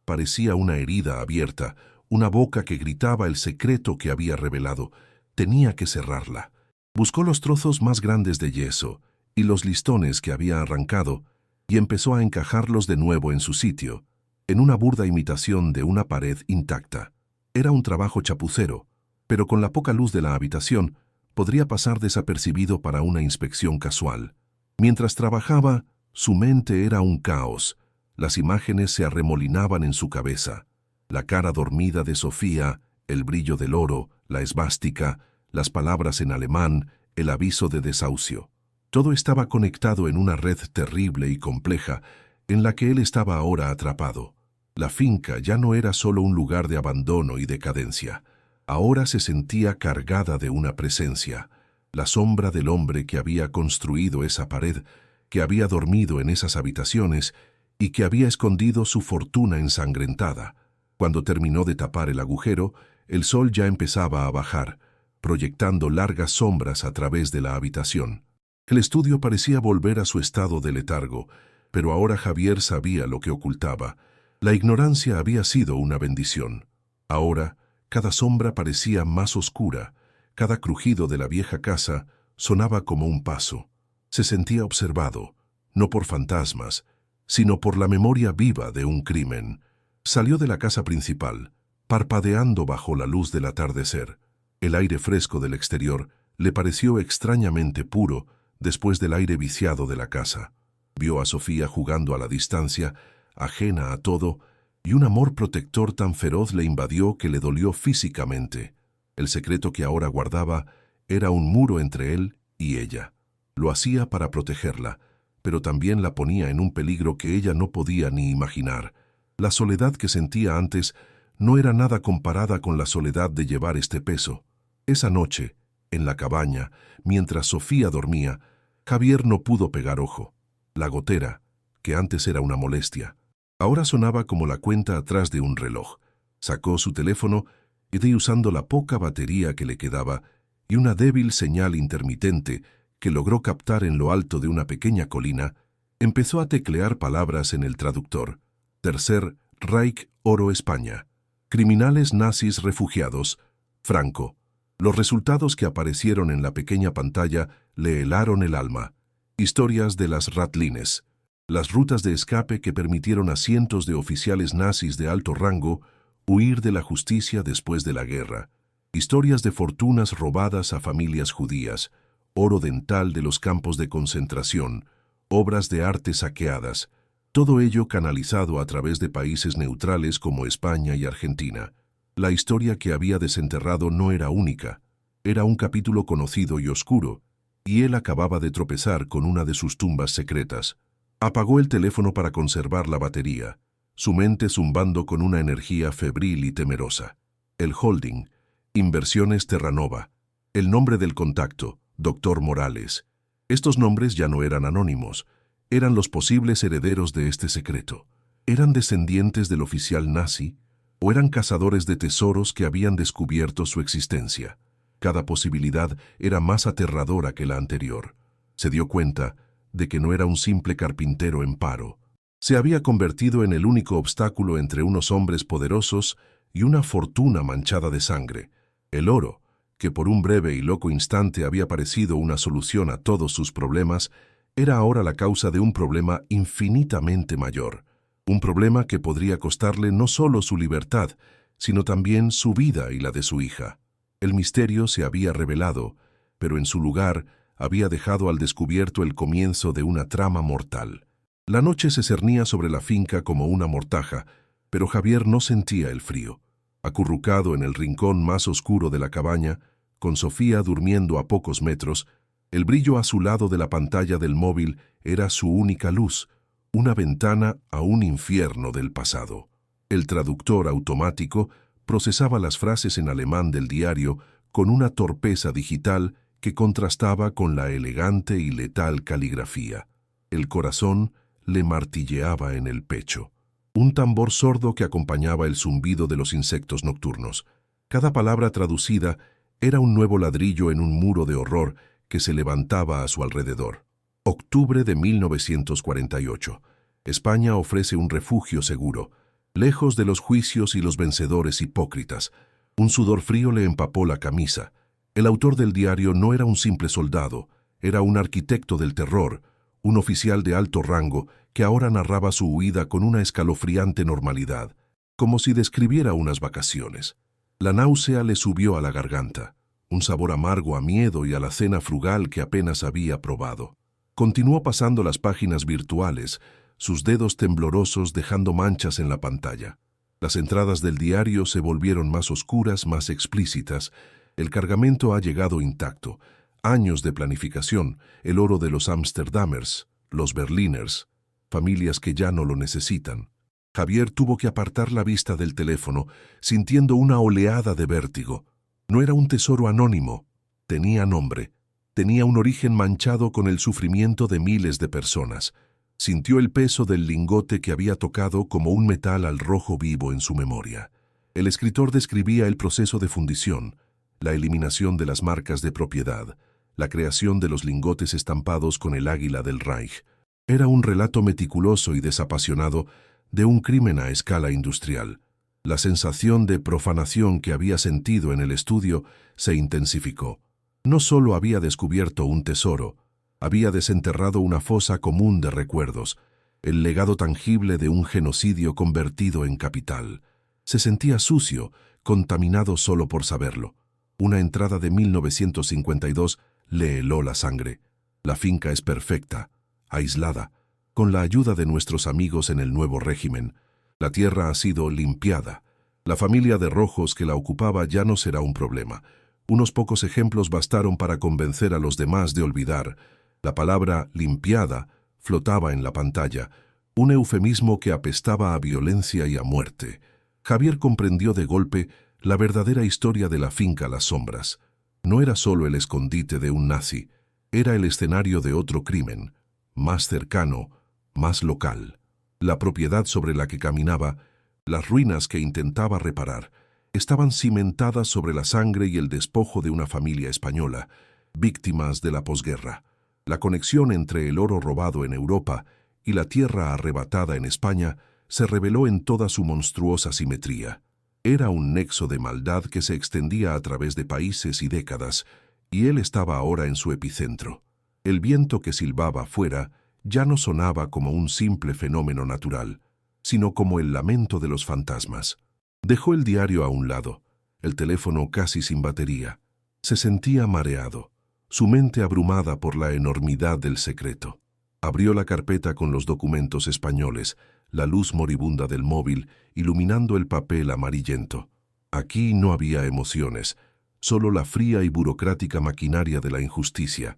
Parecía una herida abierta, una boca que gritaba el secreto que había revelado. Tenía que cerrarla. Buscó los trozos más grandes de yeso y los listones que había arrancado y empezó a encajarlos de nuevo en su sitio, en una burda imitación de una pared intacta. Era un trabajo chapucero, pero con la poca luz de la habitación podría pasar desapercibido para una inspección casual. Mientras trabajaba, su mente era un caos. Las imágenes se arremolinaban en su cabeza. La cara dormida de Sofía, el brillo del oro, la esvástica, las palabras en alemán, el aviso de desahucio. Todo estaba conectado en una red terrible y compleja en la que él estaba ahora atrapado. La finca ya no era solo un lugar de abandono y decadencia. Ahora se sentía cargada de una presencia, la sombra del hombre que había construido esa pared, que había dormido en esas habitaciones y que había escondido su fortuna ensangrentada. Cuando terminó de tapar el agujero, el sol ya empezaba a bajar, proyectando largas sombras a través de la habitación. El estudio parecía volver a su estado de letargo, pero ahora Javier sabía lo que ocultaba. La ignorancia había sido una bendición. Ahora, cada sombra parecía más oscura, cada crujido de la vieja casa sonaba como un paso. Se sentía observado, no por fantasmas, sino por la memoria viva de un crimen. Salió de la casa principal, parpadeando bajo la luz del atardecer. El aire fresco del exterior le pareció extrañamente puro después del aire viciado de la casa. Vio a Sofía jugando a la distancia, ajena a todo, y un amor protector tan feroz le invadió que le dolió físicamente. El secreto que ahora guardaba era un muro entre él y ella. Lo hacía para protegerla, pero también la ponía en un peligro que ella no podía ni imaginar. La soledad que sentía antes no era nada comparada con la soledad de llevar este peso. Esa noche, en la cabaña, mientras Sofía dormía, Javier no pudo pegar ojo. La gotera, que antes era una molestia, ahora sonaba como la cuenta atrás de un reloj. Sacó su teléfono y usando la poca batería que le quedaba y una débil señal intermitente que logró captar en lo alto de una pequeña colina, empezó a teclear palabras en el traductor. Tercer Reich, Oro, España. Criminales nazis refugiados. Franco. Los resultados que aparecieron en la pequeña pantalla le helaron el alma. Historias de las Ratlines. Las rutas de escape que permitieron a cientos de oficiales nazis de alto rango huir de la justicia después de la guerra. Historias de fortunas robadas a familias judías, oro dental de los campos de concentración, obras de arte saqueadas, todo ello canalizado a través de países neutrales como España y Argentina. La historia que había desenterrado no era única, era un capítulo conocido y oscuro, y él acababa de tropezar con una de sus tumbas secretas. Apagó el teléfono para conservar la batería. su mente zumbando con una energía febril y temerosa. El holding, Inversiones Terranova, el nombre del contacto, Dr. Morales. Estos nombres ya no eran anónimos, eran los posibles herederos de este secreto. ¿Eran descendientes del oficial nazi o eran cazadores de tesoros que habían descubierto su existencia? Cada posibilidad era más aterradora que la anterior. Se dio cuenta de que no era un simple carpintero en paro. Se había convertido en el único obstáculo entre unos hombres poderosos y una fortuna manchada de sangre. El oro, que por un breve y loco instante había parecido una solución a todos sus problemas, era ahora la causa de un problema infinitamente mayor. Un problema que podría costarle no solo su libertad, sino también su vida y la de su hija. El misterio se había revelado, pero en su lugar había dejado al descubierto el comienzo de una trama mortal. La noche se cernía sobre la finca como una mortaja, pero Javier no sentía el frío. Acurrucado en el rincón más oscuro de la cabaña, con Sofía durmiendo a pocos metros, el brillo azulado de la pantalla del móvil era su única luz, una ventana a un infierno del pasado. El traductor automático procesaba las frases en alemán del diario con una torpeza digital que contrastaba con la elegante y letal caligrafía. El corazón le martilleaba en el pecho. Un tambor sordo que acompañaba el zumbido de los insectos nocturnos. Cada palabra traducida era un nuevo ladrillo en un muro de horror que se levantaba a su alrededor. Octubre de 1948. España ofrece un refugio seguro, lejos de los juicios y los vencedores hipócritas. Un sudor frío le empapó la camisa. El autor del diario no era un simple soldado, era un arquitecto del terror, un oficial de alto rango que ahora narraba su huida con una escalofriante normalidad, como si describiera unas vacaciones. La náusea le subió a la garganta, un sabor amargo a miedo y a la cena frugal que apenas había probado. Continuó pasando las páginas virtuales, sus dedos temblorosos dejando manchas en la pantalla. Las entradas del diario se volvieron más oscuras, más explícitas. El cargamento ha llegado intacto. Años de planificación, el oro de los Amsterdamers, los Berliners, familias que ya no lo necesitan. Javier tuvo que apartar la vista del teléfono, sintiendo una oleada de vértigo. No era un tesoro anónimo, tenía nombre, tenía un origen manchado con el sufrimiento de miles de personas. Sintió el peso del lingote que había tocado como un metal al rojo vivo en su memoria. El escritor describía el proceso de fundición, la eliminación de las marcas de propiedad, la creación de los lingotes estampados con el águila del Reich. Era un relato meticuloso y desapasionado de un crimen a escala industrial. La sensación de profanación que había sentido en el estudio se intensificó. No solo había descubierto un tesoro, había desenterrado una fosa común de recuerdos, el legado tangible de un genocidio convertido en capital. Se sentía sucio, contaminado solo por saberlo. Una entrada de 1952 le heló la sangre. La finca es perfecta, aislada, con la ayuda de nuestros amigos en el nuevo régimen. La tierra ha sido limpiada. La familia de rojos que la ocupaba ya no será un problema. Unos pocos ejemplos bastaron para convencer a los demás de olvidar. La palabra limpiada flotaba en la pantalla, un eufemismo que apestaba a violencia y a muerte. Javier comprendió de golpe la verdadera historia de la finca Las Sombras. No era solo el escondite de un nazi, era el escenario de otro crimen, más cercano, más local. La propiedad sobre la que caminaba, las ruinas que intentaba reparar, estaban cimentadas sobre la sangre y el despojo de una familia española, víctimas de la posguerra. La conexión entre el oro robado en Europa y la tierra arrebatada en España se reveló en toda su monstruosa simetría. Era un nexo de maldad que se extendía a través de países y décadas, y él estaba ahora en su epicentro. El viento que silbaba afuera ya no sonaba como un simple fenómeno natural, sino como el lamento de los fantasmas. Dejó el diario a un lado, el teléfono casi sin batería. Se sentía mareado, su mente abrumada por la enormidad del secreto. Abrió la carpeta con los documentos españoles, la luz moribunda del móvil iluminando el papel amarillento. Aquí no había emociones, solo la fría y burocrática maquinaria de la injusticia.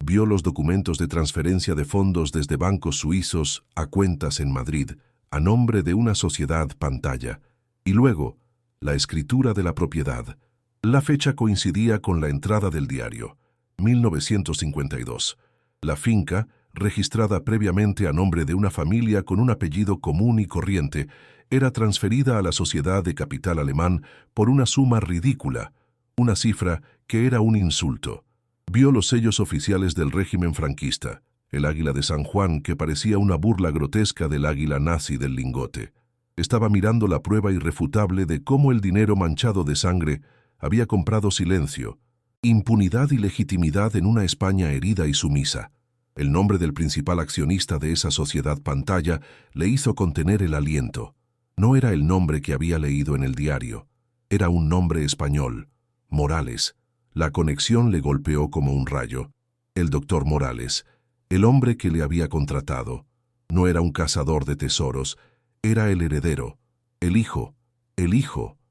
Vio los documentos de transferencia de fondos desde bancos suizos a cuentas en Madrid, a nombre de una sociedad pantalla, y luego la escritura de la propiedad. La fecha coincidía con la entrada del diario, 1952. La finca, registrada previamente a nombre de una familia con un apellido común y corriente, era transferida a la sociedad de capital alemán por una suma ridícula, una cifra que era un insulto. Vio los sellos oficiales del régimen franquista, el águila de San Juan que parecía una burla grotesca del águila nazi del lingote. Estaba mirando la prueba irrefutable de cómo el dinero manchado de sangre había comprado silencio, impunidad y legitimidad en una España herida y sumisa. El nombre del principal accionista de esa sociedad pantalla le hizo contener el aliento. No era el nombre que había leído en el diario. Era un nombre español, Morales. La conexión le golpeó como un rayo. El doctor Morales, el hombre que le había contratado, no era un cazador de tesoros, era el heredero, el hijo,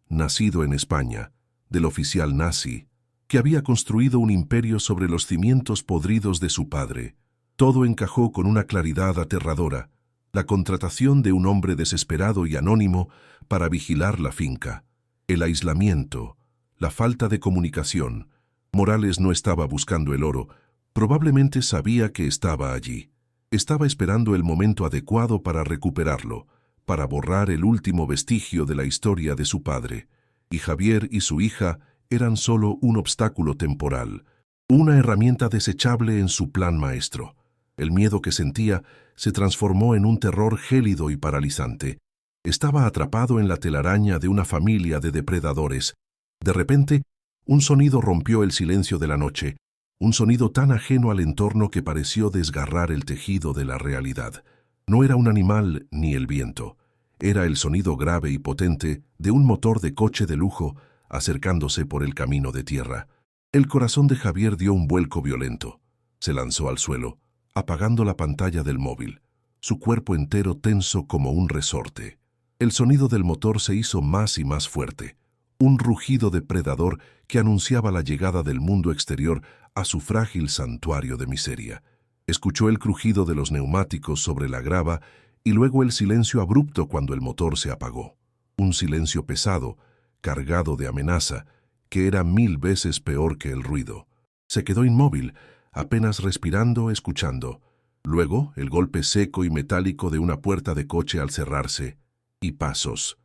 nacido en España, del oficial nazi, que había construido un imperio sobre los cimientos podridos de su padre. Todo encajó con una claridad aterradora, la contratación de un hombre desesperado y anónimo para vigilar la finca, el aislamiento, la falta de comunicación. Morales no estaba buscando el oro, probablemente sabía que estaba allí. Estaba esperando el momento adecuado para recuperarlo, para borrar el último vestigio de la historia de su padre. Y Javier y su hija eran solo un obstáculo temporal, una herramienta desechable en su plan maestro. El miedo que sentía se transformó en un terror gélido y paralizante. Estaba atrapado en la telaraña de una familia de depredadores. De repente, un sonido rompió el silencio de la noche, un sonido tan ajeno al entorno que pareció desgarrar el tejido de la realidad. No era un animal ni el viento. Era el sonido grave y potente de un motor de coche de lujo acercándose por el camino de tierra. El corazón de Javier dio un vuelco violento. Se lanzó al suelo, apagando la pantalla del móvil, su cuerpo entero tenso como un resorte. El sonido del motor se hizo más y más fuerte, un rugido depredador que anunciaba la llegada del mundo exterior a su frágil santuario de miseria. Escuchó el crujido de los neumáticos sobre la grava y luego el silencio abrupto cuando el motor se apagó. Un silencio pesado, cargado de amenaza, que era 1000 veces peor que el ruido. Se quedó inmóvil, apenas respirando, escuchando. Luego, el golpe seco y metálico de una puerta de coche al cerrarse, y pasos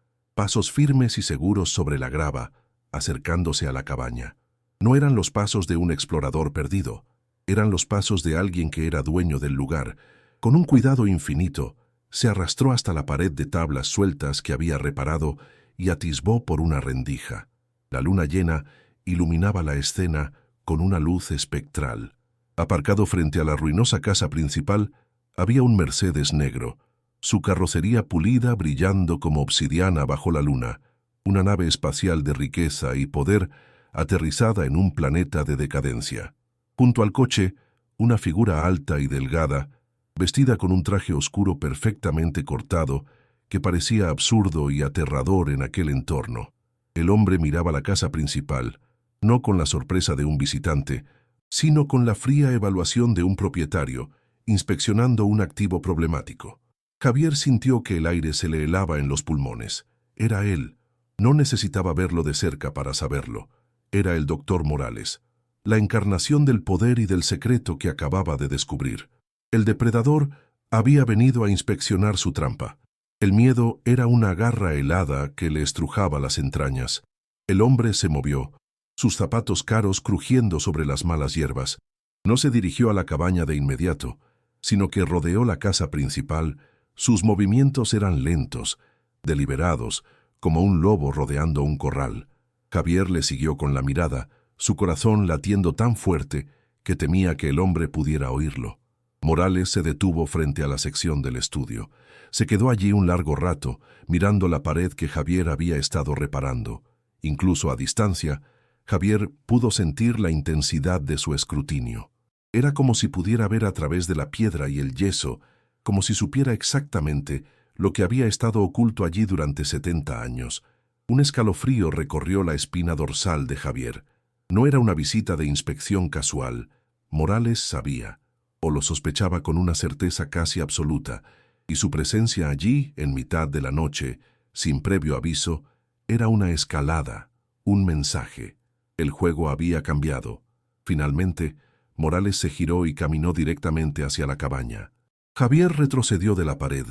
firmes y seguros sobre la grava, acercándose a la cabaña. No eran los pasos de un explorador perdido, eran los pasos de alguien que era dueño del lugar. Con un cuidado infinito, se arrastró hasta la pared de tablas sueltas que había reparado y atisbó por una rendija. La luna llena iluminaba la escena con una luz espectral. Aparcado frente a la ruinosa casa principal, había un Mercedes negro, su carrocería pulida brillando como obsidiana bajo la luna, una nave espacial de riqueza y poder aterrizada en un planeta de decadencia. Junto al coche, una figura alta y delgada, vestida con un traje oscuro perfectamente cortado, que parecía absurdo y aterrador en aquel entorno. El hombre miraba la casa principal, no con la sorpresa de un visitante, sino con la fría evaluación de un propietario, inspeccionando un activo problemático. Javier sintió que el aire se le helaba en los pulmones. Era él. No necesitaba verlo de cerca para saberlo. Era el doctor Morales, la encarnación del poder y del secreto que acababa de descubrir. El depredador había venido a inspeccionar su trampa. El miedo era una garra helada que le estrujaba las entrañas. El hombre se movió, sus zapatos caros crujiendo sobre las malas hierbas. No se dirigió a la cabaña de inmediato, sino que rodeó la casa principal. Sus movimientos eran lentos, deliberados, como un lobo rodeando un corral. Javier le siguió con la mirada, su corazón latiendo tan fuerte que temía que el hombre pudiera oírlo. Morales se detuvo frente a la sección del estudio. Se quedó allí un largo rato, mirando la pared que Javier había estado reparando. Incluso a distancia, Javier pudo sentir la intensidad de su escrutinio. Era como si pudiera ver a través de la piedra y el yeso, como si supiera exactamente lo que había estado oculto allí durante 70 años. Un escalofrío recorrió la espina dorsal de Javier. No era una visita de inspección casual. Morales sabía, o lo sospechaba con una certeza casi absoluta, y su presencia allí, en mitad de la noche, sin previo aviso, era una escalada, un mensaje. El juego había cambiado. Finalmente, Morales se giró y caminó directamente hacia la cabaña. Javier retrocedió de la pared,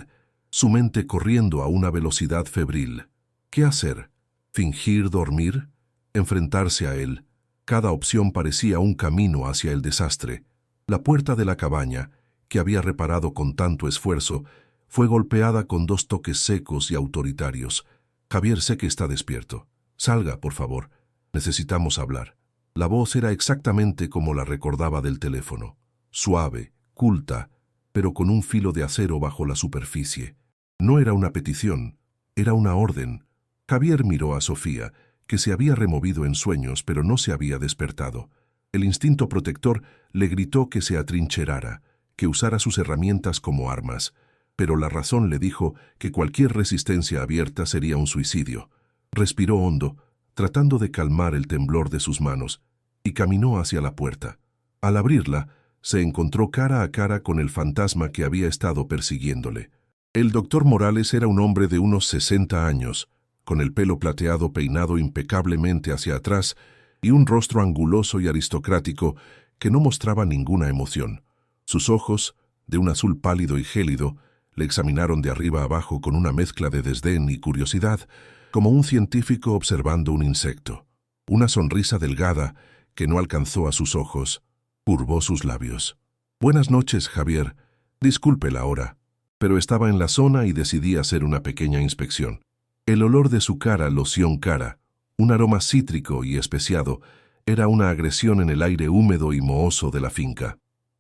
su mente corriendo a una velocidad febril. ¿Qué hacer? ¿Fingir dormir? ¿Enfrentarse a él? Cada opción parecía un camino hacia el desastre. La puerta de la cabaña, que había reparado con tanto esfuerzo, fue golpeada con 2 toques secos y autoritarios. Javier, sé que está despierto. Salga, por favor. Necesitamos hablar. La voz era exactamente como la recordaba del teléfono. Suave, culta, pero con un filo de acero bajo la superficie. No era una petición, era una orden. Javier miró a Sofía, que se había removido en sueños pero no se había despertado. El instinto protector le gritó que se atrincherara, que usara sus herramientas como armas, pero la razón le dijo que cualquier resistencia abierta sería un suicidio. Respiró hondo, tratando de calmar el temblor de sus manos, y caminó hacia la puerta. Al abrirla, se encontró cara a cara con el fantasma que había estado persiguiéndole. El doctor Morales era un hombre de unos 60 años, con el pelo plateado peinado impecablemente hacia atrás y un rostro anguloso y aristocrático que no mostraba ninguna emoción. Sus ojos, de un azul pálido y gélido, le examinaron de arriba abajo con una mezcla de desdén y curiosidad, como un científico observando un insecto. Una sonrisa delgada, que no alcanzó a sus ojos, curvó sus labios. «Buenas noches, Javier. Disculpe la hora, pero estaba en la zona y decidí hacer una pequeña inspección». El olor de su loción cara, un aroma cítrico y especiado, era una agresión en el aire húmedo y mohoso de la finca.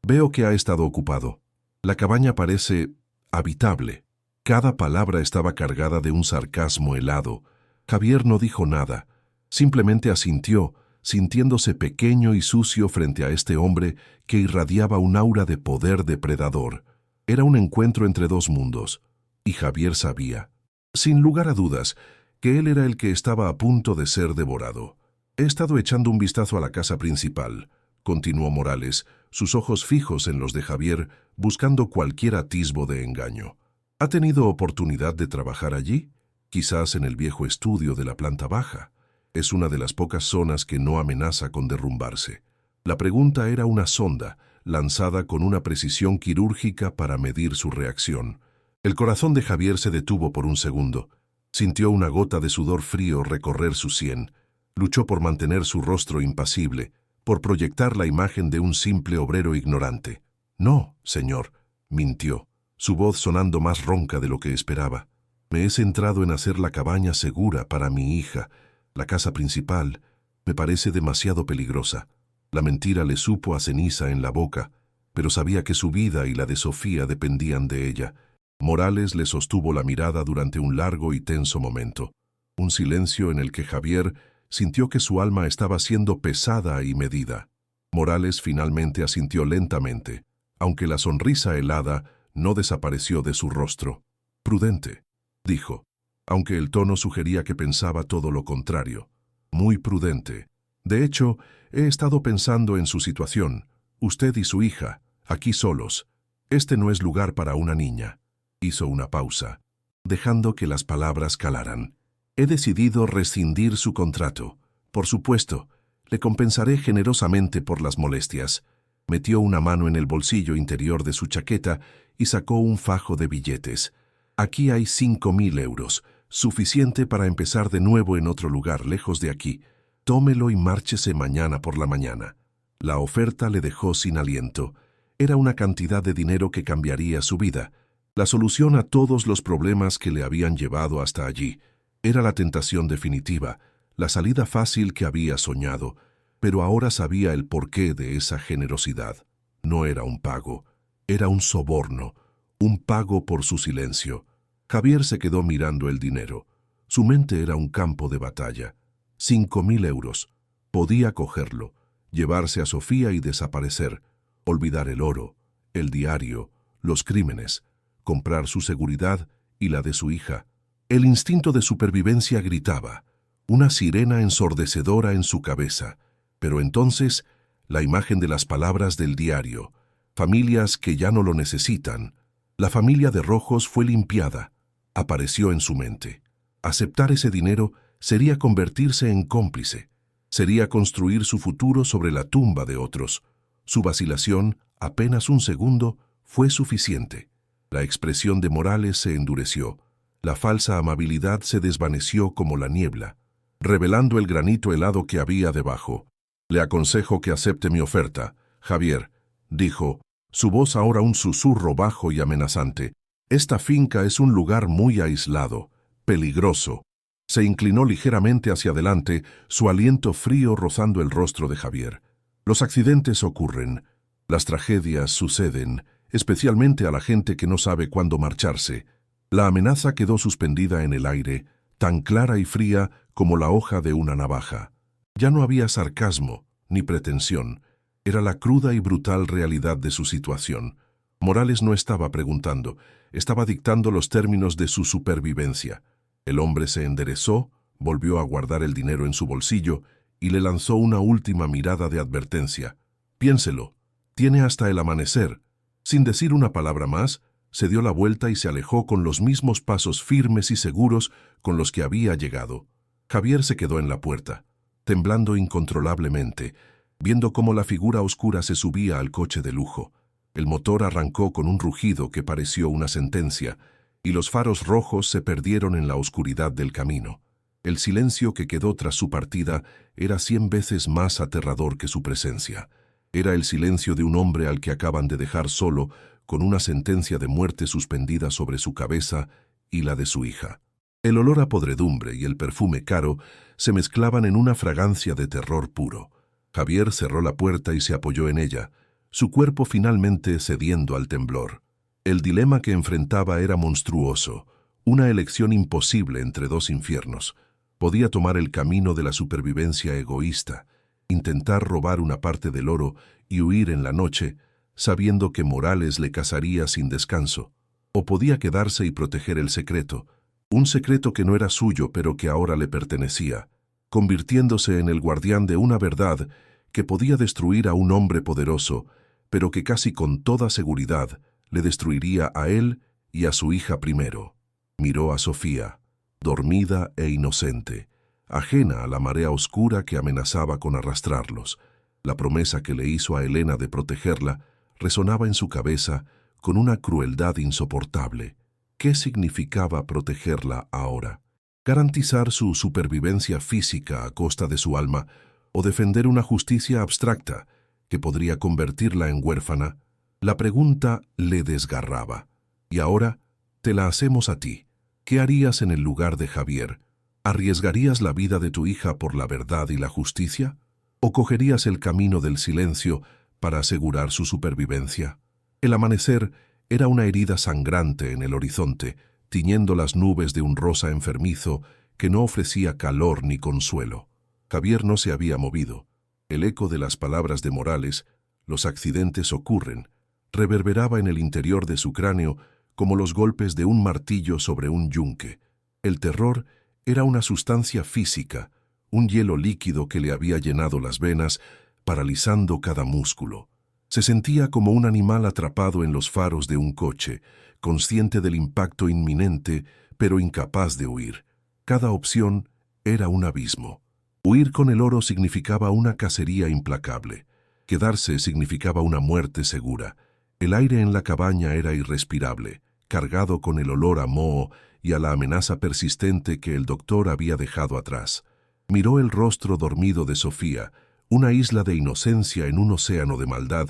«Veo que ha estado ocupado. La cabaña parece habitable». Cada palabra estaba cargada de un sarcasmo helado. Javier no dijo nada, simplemente asintió, sintiéndose pequeño y sucio frente a este hombre que irradiaba un aura de poder depredador. Era un encuentro entre 2 mundos, y Javier sabía, sin lugar a dudas, que él era el que estaba a punto de ser devorado. «He estado echando un vistazo a la casa principal», continuó Morales, sus ojos fijos en los de Javier, buscando cualquier atisbo de engaño. «¿Ha tenido oportunidad de trabajar allí? Quizás en el viejo estudio de la planta baja. Es una de las pocas zonas que no amenaza con derrumbarse». La pregunta era una sonda, lanzada con una precisión quirúrgica para medir su reacción. El corazón de Javier se detuvo por un segundo. Sintió una gota de sudor frío recorrer su sien. Luchó por mantener su rostro impasible, por proyectar la imagen de un simple obrero ignorante. «No, señor», mintió, su voz sonando más ronca de lo que esperaba. «Me he centrado en hacer la cabaña segura para mi hija. La casa principal me parece demasiado peligrosa». La mentira le supo a ceniza en la boca, pero sabía que su vida y la de Sofía dependían de ella. Morales le sostuvo la mirada durante un largo y tenso momento. Un silencio en el que Javier sintió que su alma estaba siendo pesada y medida. Morales finalmente asintió lentamente, aunque la sonrisa helada no desapareció de su rostro. «Prudente», dijo, aunque el tono sugería que pensaba todo lo contrario. «Muy prudente. De hecho, he estado pensando en su situación. Usted y su hija, aquí solos. Este no es lugar para una niña». Hizo una pausa, dejando que las palabras calaran. «He decidido rescindir su contrato. Por supuesto, le compensaré generosamente por las molestias». Metió una mano en el bolsillo interior de su chaqueta y sacó un fajo de billetes. «Aquí hay 5.000 euros, suficiente para empezar de nuevo en otro lugar lejos de aquí. Tómelo y márchese mañana por la mañana». La oferta le dejó sin aliento. Era una cantidad de dinero que cambiaría su vida. La solución a todos los problemas que le habían llevado hasta allí. Era la tentación definitiva, la salida fácil que había soñado, pero ahora sabía el porqué de esa generosidad. No era un pago, era un soborno, un pago por su silencio. Javier se quedó mirando el dinero. Su mente era un campo de batalla. 5.000 euros. Podía cogerlo, llevarse a Sofía y desaparecer, olvidar el oro, el diario, los crímenes, comprar su seguridad y la de su hija. El instinto de supervivencia gritaba, una sirena ensordecedora en su cabeza. Pero entonces, la imagen de las palabras del diario, familias que ya no lo necesitan, La familia de Rojos fue limpiada. Apareció en su mente. Aceptar ese dinero sería convertirse en cómplice. Sería construir su futuro sobre la tumba de otros. Su vacilación, apenas un segundo, fue suficiente. La expresión de Morales se endureció. La falsa amabilidad se desvaneció como la niebla, revelando el granito helado que había debajo. «Le aconsejo que acepte mi oferta, Javier», dijo, su voz ahora un susurro bajo y amenazante. «Esta finca es un lugar muy aislado, peligroso». Se inclinó ligeramente hacia adelante, su aliento frío rozando el rostro de Javier. Los accidentes ocurren, las tragedias suceden, especialmente a la gente que no sabe cuándo marcharse. La amenaza quedó suspendida en el aire, tan clara y fría como la hoja de una navaja. Ya no había sarcasmo, ni pretensión. Era la cruda y brutal realidad de su situación. Morales no estaba preguntando, estaba dictando los términos de su supervivencia. El hombre se enderezó, volvió a guardar el dinero en su bolsillo y le lanzó una última mirada de advertencia. «Piénselo, tiene hasta el amanecer». Sin decir una palabra más, se dio la vuelta y se alejó con los mismos pasos firmes y seguros con los que había llegado. Javier se quedó en la puerta, temblando incontrolablemente, viendo cómo la figura oscura se subía al coche de lujo. El motor arrancó con un rugido que pareció una sentencia, y los faros rojos se perdieron en la oscuridad del camino. El silencio que quedó tras su partida era 100 veces más aterrador que su presencia. Era el silencio de un hombre al que acaban de dejar solo, con una sentencia de muerte suspendida sobre su cabeza y la de su hija. El olor a podredumbre y el perfume caro se mezclaban en una fragancia de terror puro. Javier cerró la puerta y se apoyó en ella, su cuerpo finalmente cediendo al temblor. El dilema que enfrentaba era monstruoso, una elección imposible entre dos infiernos. Podía tomar el camino de la supervivencia egoísta, intentar robar una parte del oro y huir en la noche, sabiendo que Morales le cazaría sin descanso. O podía quedarse y proteger el secreto, un secreto que no era suyo pero que ahora le pertenecía, convirtiéndose en el guardián de una verdad que podía destruir a un hombre poderoso, pero que casi con toda seguridad le destruiría a él y a su hija primero. Miró a Sofía, dormida e inocente, ajena a la marea oscura que amenazaba con arrastrarlos. La promesa que le hizo a Elena de protegerla resonaba en su cabeza con una crueldad insoportable. ¿Qué significaba protegerla ahora? ¿Garantizar su supervivencia física a costa de su alma o defender una justicia abstracta que podría convertirla en huérfana? La pregunta le desgarraba. Y ahora te la hacemos a ti. ¿Qué harías en el lugar de Javier? ¿Arriesgarías la vida de tu hija por la verdad y la justicia? ¿O cogerías el camino del silencio para asegurar su supervivencia? El amanecer era una herida sangrante en el horizonte, tiñendo las nubes de un rosa enfermizo que no ofrecía calor ni consuelo. Javier no se había movido. El eco de las palabras de Morales, «los accidentes ocurren», reverberaba en el interior de su cráneo como los golpes de un martillo sobre un yunque. El terror era una sustancia física, un hielo líquido que le había llenado las venas, paralizando cada músculo. Se sentía como un animal atrapado en los faros de un coche, consciente del impacto inminente, pero incapaz de huir. Cada opción era un abismo. Huir con el oro significaba una cacería implacable. Quedarse significaba una muerte segura. El aire en la cabaña era irrespirable, cargado con el olor a moho y a la amenaza persistente que el doctor había dejado atrás. Miró el rostro dormido de Sofía, una isla de inocencia en un océano de maldad,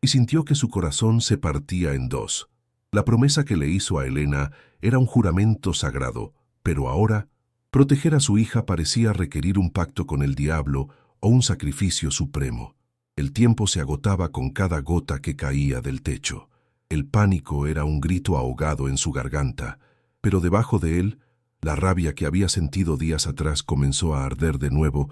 y sintió que su corazón se partía en dos. La promesa que le hizo a Elena era un juramento sagrado, pero ahora, proteger a su hija parecía requerir un pacto con el diablo o un sacrificio supremo. El tiempo se agotaba con cada gota que caía del techo. El pánico era un grito ahogado en su garganta, pero debajo de él, la rabia que había sentido días atrás comenzó a arder de nuevo.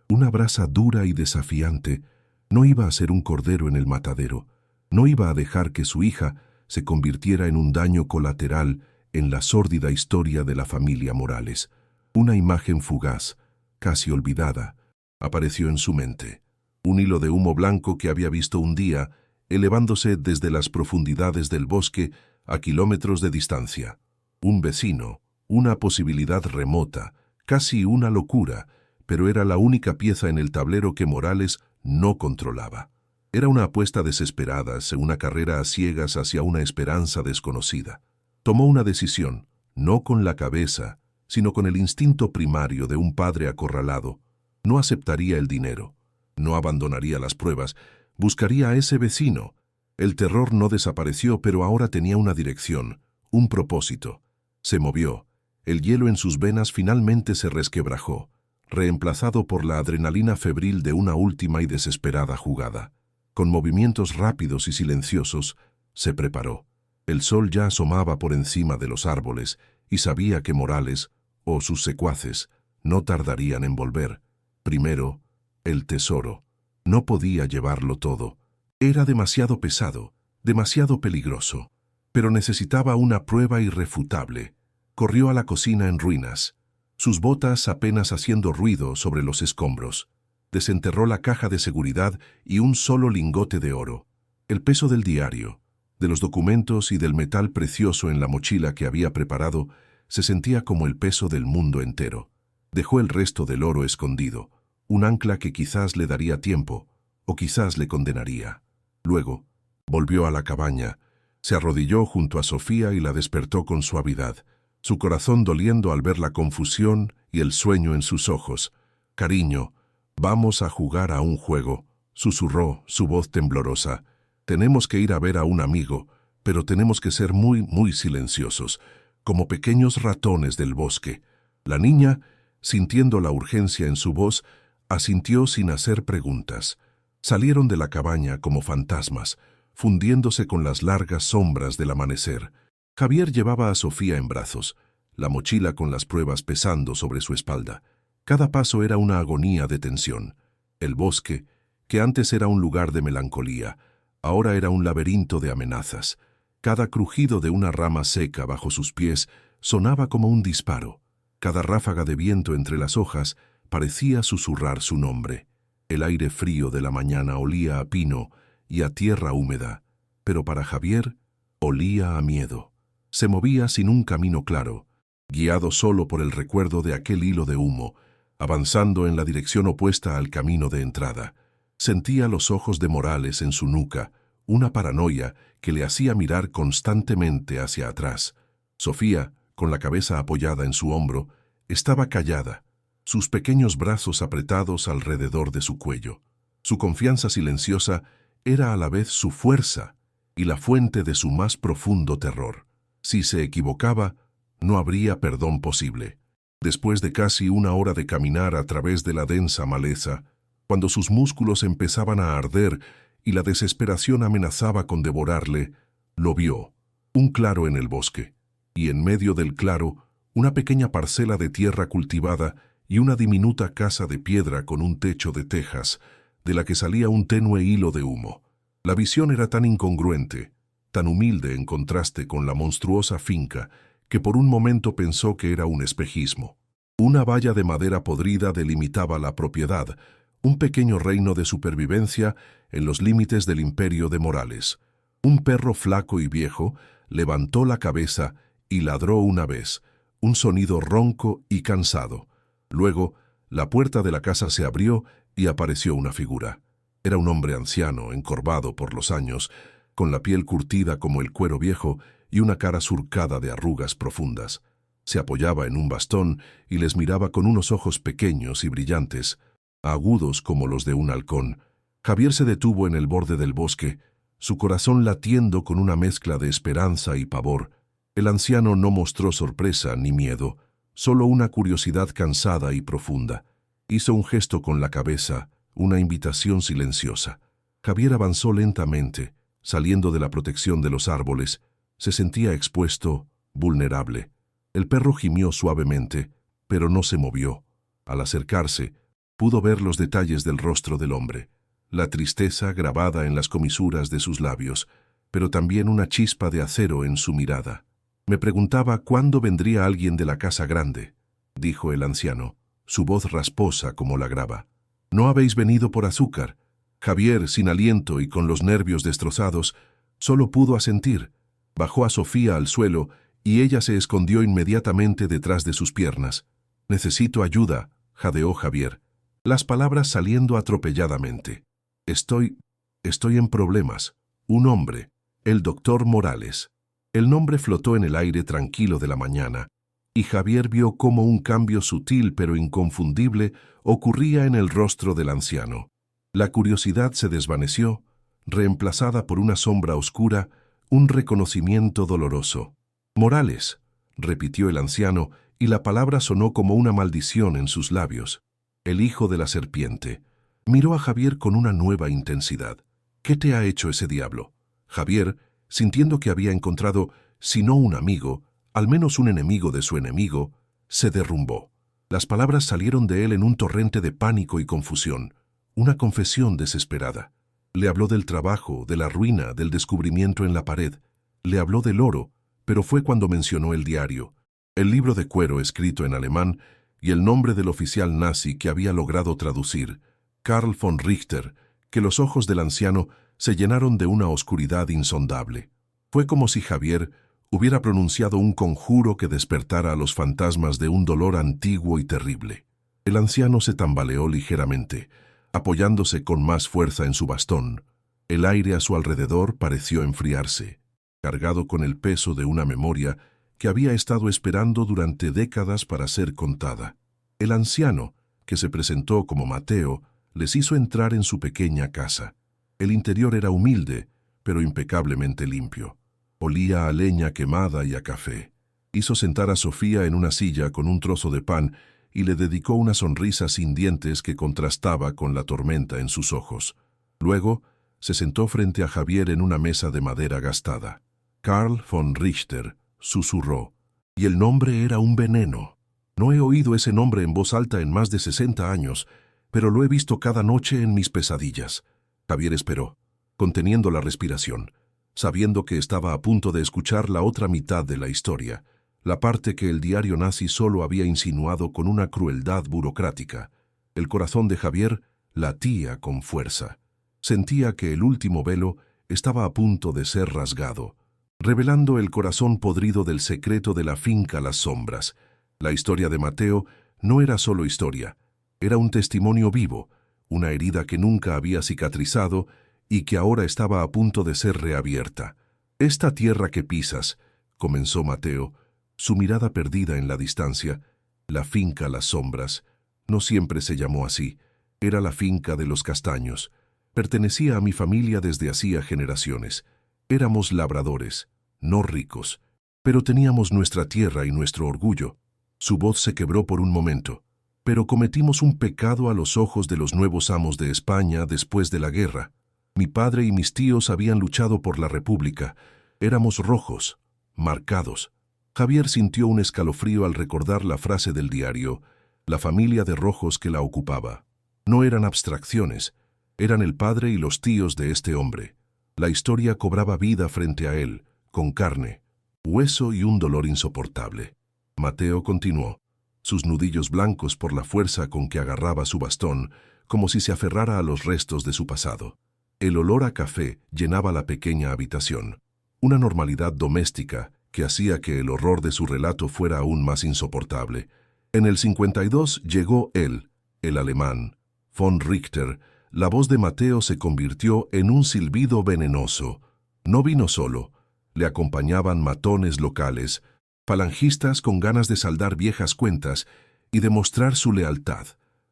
Una brasa dura y desafiante. No iba a ser un cordero en el matadero. No iba a dejar que su hija se convirtiera en un daño colateral en la sórdida historia de la familia Morales. Una imagen fugaz, casi olvidada, apareció en su mente. Un hilo de humo blanco que había visto un día, elevándose desde las profundidades del bosque a kilómetros de distancia. Un vecino, una posibilidad remota, casi una locura, pero era la única pieza en el tablero que Morales no controlaba. Era una apuesta desesperada, una carrera a ciegas hacia una esperanza desconocida. Tomó una decisión, no con la cabeza, sino con el instinto primario de un padre acorralado. No aceptaría el dinero, no abandonaría las pruebas, buscaría a ese vecino. El terror no desapareció, pero ahora tenía una dirección, un propósito. Se movió. El hielo en sus venas finalmente se resquebrajó, reemplazado por la adrenalina febril de una última y desesperada jugada. Con movimientos rápidos y silenciosos, se preparó. El sol ya asomaba por encima de los árboles y sabía que Morales, o sus secuaces, no tardarían en volver. Primero, el tesoro. No podía llevarlo todo. Era demasiado pesado, demasiado peligroso. Pero necesitaba una prueba irrefutable. Corrió a la cocina en ruinas, sus botas apenas haciendo ruido sobre los escombros. Desenterró la caja de seguridad y un solo lingote de oro. El peso del diario, de los documentos y del metal precioso en la mochila que había preparado, se sentía como el peso del mundo entero. Dejó el resto del oro escondido, un ancla que quizás le daría tiempo, o quizás le condenaría. Luego, volvió a la cabaña, se arrodilló junto a Sofía y la despertó con suavidad, su corazón doliendo al ver la confusión y el sueño en sus ojos. «Cariño, vamos a jugar a un juego», susurró, su voz temblorosa. «Tenemos que ir a ver a un amigo, pero tenemos que ser muy, muy silenciosos, como pequeños ratones del bosque». La niña, sintiendo la urgencia en su voz, asintió sin hacer preguntas. Salieron de la cabaña como fantasmas, fundiéndose con las largas sombras del amanecer. Javier llevaba a Sofía en brazos, la mochila con las pruebas pesando sobre su espalda. Cada paso era una agonía de tensión. El bosque, que antes era un lugar de melancolía, ahora era un laberinto de amenazas. Cada crujido de una rama seca bajo sus pies sonaba como un disparo. Cada ráfaga de viento entre las hojas parecía susurrar su nombre. El aire frío de la mañana olía a pino y a tierra húmeda, pero para Javier olía a miedo. Se movía sin un camino claro, guiado solo por el recuerdo de aquel hilo de humo, avanzando en la dirección opuesta al camino de entrada. Sentía los ojos de Morales en su nuca, una paranoia que le hacía mirar constantemente hacia atrás. Sofía, con la cabeza apoyada en su hombro, estaba callada, sus pequeños brazos apretados alrededor de su cuello. Su confianza silenciosa era a la vez su fuerza y la fuente de su más profundo terror. Si se equivocaba, no habría perdón posible. Después de casi una hora de caminar a través de la densa maleza, cuando sus músculos empezaban a arder y la desesperación amenazaba con devorarle, lo vio, un claro en el bosque, y en medio del claro, una pequeña parcela de tierra cultivada y una diminuta casa de piedra con un techo de tejas, de la que salía un tenue hilo de humo. La visión era tan incongruente, tan humilde en contraste con la monstruosa finca, que por un momento pensó que era un espejismo. Una valla de madera podrida delimitaba la propiedad, un pequeño reino de supervivencia en los límites del imperio de Morales. Un perro flaco y viejo levantó la cabeza y ladró una vez, un sonido ronco y cansado. Luego, la puerta de la casa se abrió y apareció una figura. Era un hombre anciano, encorvado por los años, con la piel curtida como el cuero viejo y una cara surcada de arrugas profundas. Se apoyaba en un bastón y les miraba con unos ojos pequeños y brillantes, agudos como los de un halcón. Javier se detuvo en el borde del bosque, su corazón latiendo con una mezcla de esperanza y pavor. El anciano no mostró sorpresa ni miedo, solo una curiosidad cansada y profunda. Hizo un gesto con la cabeza, una invitación silenciosa. Javier avanzó lentamente, saliendo de la protección de los árboles. Se sentía expuesto, vulnerable. El perro gimió suavemente, pero no se movió. Al acercarse, pudo ver los detalles del rostro del hombre, la tristeza grabada en las comisuras de sus labios, pero también una chispa de acero en su mirada. «Me preguntaba cuándo vendría alguien de la casa grande», dijo el anciano, su voz rasposa como la grava. «¿No habéis venido por azúcar?» Javier, sin aliento y con los nervios destrozados, solo pudo asentir. Bajó a Sofía al suelo y ella se escondió inmediatamente detrás de sus piernas. «Necesito ayuda», jadeó Javier, las palabras saliendo atropelladamente. Estoy en problemas. Un hombre, el doctor Morales». El nombre flotó en el aire tranquilo de la mañana, y Javier vio cómo un cambio sutil pero inconfundible ocurría en el rostro del anciano. La curiosidad se desvaneció, reemplazada por una sombra oscura, un reconocimiento doloroso. «Morales», repitió el anciano, y la palabra sonó como una maldición en sus labios. «El hijo de la serpiente». Miró a Javier con una nueva intensidad. «¿Qué te ha hecho ese diablo?» Javier, sintiendo que había encontrado, si no un amigo, al menos un enemigo de su enemigo, se derrumbó. Las palabras salieron de él en un torrente de pánico y confusión, una confesión desesperada. Le habló del trabajo, de la ruina, del descubrimiento en la pared. Le habló del oro, pero fue cuando mencionó el diario, el libro de cuero escrito en alemán y el nombre del oficial nazi que había logrado traducir, Karl von Richter, que los ojos del anciano se llenaron de una oscuridad insondable. Fue como si Javier hubiera pronunciado un conjuro que despertara a los fantasmas de un dolor antiguo y terrible. El anciano se tambaleó ligeramente, apoyándose con más fuerza en su bastón. El aire a su alrededor pareció enfriarse, cargado con el peso de una memoria que había estado esperando durante décadas para ser contada. El anciano, que se presentó como Mateo, les hizo entrar en su pequeña casa. El interior era humilde, pero impecablemente limpio. Olía a leña quemada y a café. Hizo sentar a Sofía en una silla con un trozo de pan y le dedicó una sonrisa sin dientes que contrastaba con la tormenta en sus ojos. Luego, se sentó frente a Javier en una mesa de madera gastada. «Karl von Richter», susurró, y el nombre era un veneno. No he oído ese nombre en voz alta en más de 60 años, pero lo he visto cada noche en mis pesadillas. Javier esperó, conteniendo la respiración, sabiendo que estaba a punto de escuchar la otra mitad de la historia, la parte que el diario nazi solo había insinuado con una crueldad burocrática. El corazón de Javier latía con fuerza. Sentía que el último velo estaba a punto de ser rasgado, revelando el corazón podrido del secreto de la finca Las Sombras. La historia de Mateo no era solo historia, era un testimonio vivo, una herida que nunca había cicatrizado y que ahora estaba a punto de ser reabierta. «Esta tierra que pisas», comenzó Mateo, su mirada perdida en la distancia, la finca Las Sombras, no siempre se llamó así, era la finca de los castaños. Pertenecía a mi familia desde hacía generaciones. Éramos labradores, no ricos, pero teníamos nuestra tierra y nuestro orgullo. Su voz se quebró por un momento. «Pero cometimos un pecado a los ojos de los nuevos amos de España después de la guerra. Mi padre y mis tíos habían luchado por la República. Éramos rojos, marcados». Javier sintió un escalofrío al recordar la frase del diario, la familia de rojos que la ocupaba. No eran abstracciones, eran el padre y los tíos de este hombre. La historia cobraba vida frente a él, con carne, hueso y un dolor insoportable. Mateo continuó, sus nudillos blancos por la fuerza con que agarraba su bastón, como si se aferrara a los restos de su pasado. El olor a café llenaba la pequeña habitación, una normalidad doméstica que hacía que el horror de su relato fuera aún más insoportable. En el 52 llegó él, el alemán, von Richter. La voz de Mateo se convirtió en un silbido venenoso. No vino solo, le acompañaban matones locales, falangistas con ganas de saldar viejas cuentas y demostrar su lealtad.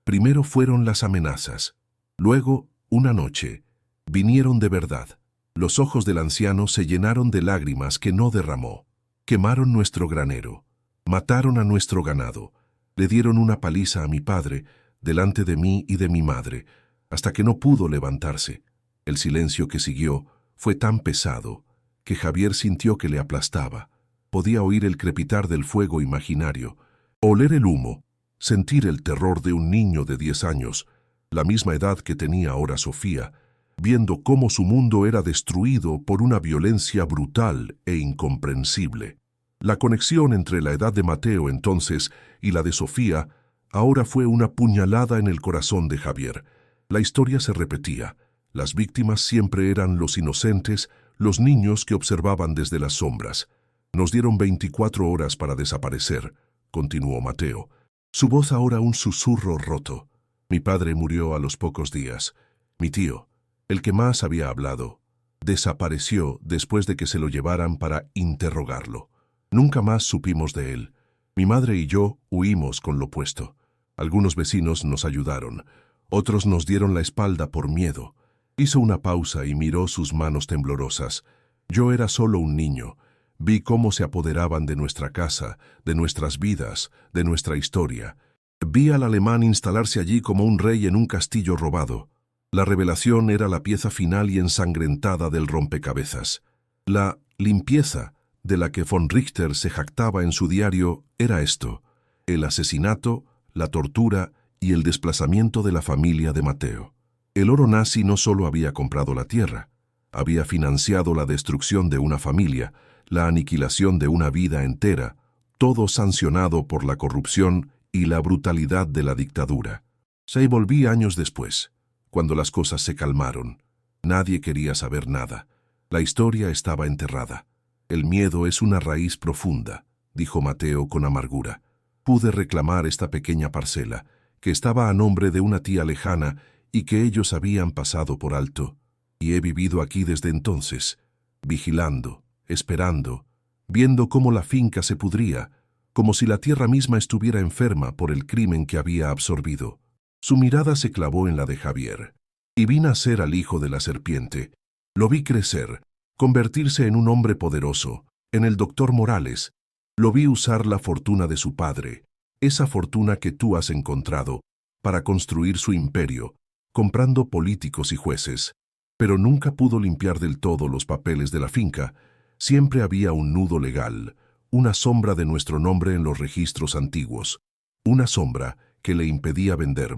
Primero fueron las amenazas, luego, una noche, vinieron de verdad. Los ojos del anciano se llenaron de lágrimas que no derramó. Quemaron nuestro granero, mataron a nuestro ganado, le dieron una paliza a mi padre, delante de mí y de mi madre, hasta que no pudo levantarse. El silencio que siguió fue tan pesado que Javier sintió que le aplastaba. Podía oír el crepitar del fuego imaginario, oler el humo, sentir el terror de un niño de 10 años, la misma edad que tenía ahora Sofía, viendo cómo su mundo era destruido por una violencia brutal e incomprensible. La conexión entre la edad de Mateo entonces y la de Sofía ahora fue una puñalada en el corazón de Javier. La historia se repetía. Las víctimas siempre eran los inocentes, los niños que observaban desde las sombras. Nos dieron 24 horas para desaparecer, continuó Mateo. Su voz ahora un susurro roto. Mi padre murió a los pocos días. Mi tío, el que más había hablado, desapareció después de que se lo llevaran para interrogarlo. Nunca más supimos de él. Mi madre y yo huimos con lo puesto. Algunos vecinos nos ayudaron. Otros nos dieron la espalda por miedo. Hizo una pausa y miró sus manos temblorosas. Yo era solo un niño. Vi cómo se apoderaban de nuestra casa, de nuestras vidas, de nuestra historia. Vi al alemán instalarse allí como un rey en un castillo robado. La revelación era la pieza final y ensangrentada del rompecabezas. La limpieza de la que von Richter se jactaba en su diario era esto: el asesinato, la tortura y el desplazamiento de la familia de Mateo. El oro nazi no solo había comprado la tierra, había financiado la destrucción de una familia, la aniquilación de una vida entera, todo sancionado por la corrupción y la brutalidad de la dictadura. Se volví años después, cuando las cosas se calmaron. Nadie quería saber nada. La historia estaba enterrada. El miedo es una raíz profunda, dijo Mateo con amargura. Pude reclamar esta pequeña parcela, que estaba a nombre de una tía lejana y que ellos habían pasado por alto. Y he vivido aquí desde entonces, vigilando, esperando, viendo cómo la finca se pudría, como si la tierra misma estuviera enferma por el crimen que había absorbido. Su mirada se clavó en la de Javier. Y vi nacer al hijo de la serpiente. Lo vi crecer, convertirse en un hombre poderoso, en el doctor Morales. Lo vi usar la fortuna de su padre, esa fortuna que tú has encontrado, para construir su imperio, comprando políticos y jueces. Pero nunca pudo limpiar del todo los papeles de la finca. Siempre había un nudo legal, una sombra de nuestro nombre en los registros antiguos, una sombra que le impedía vender.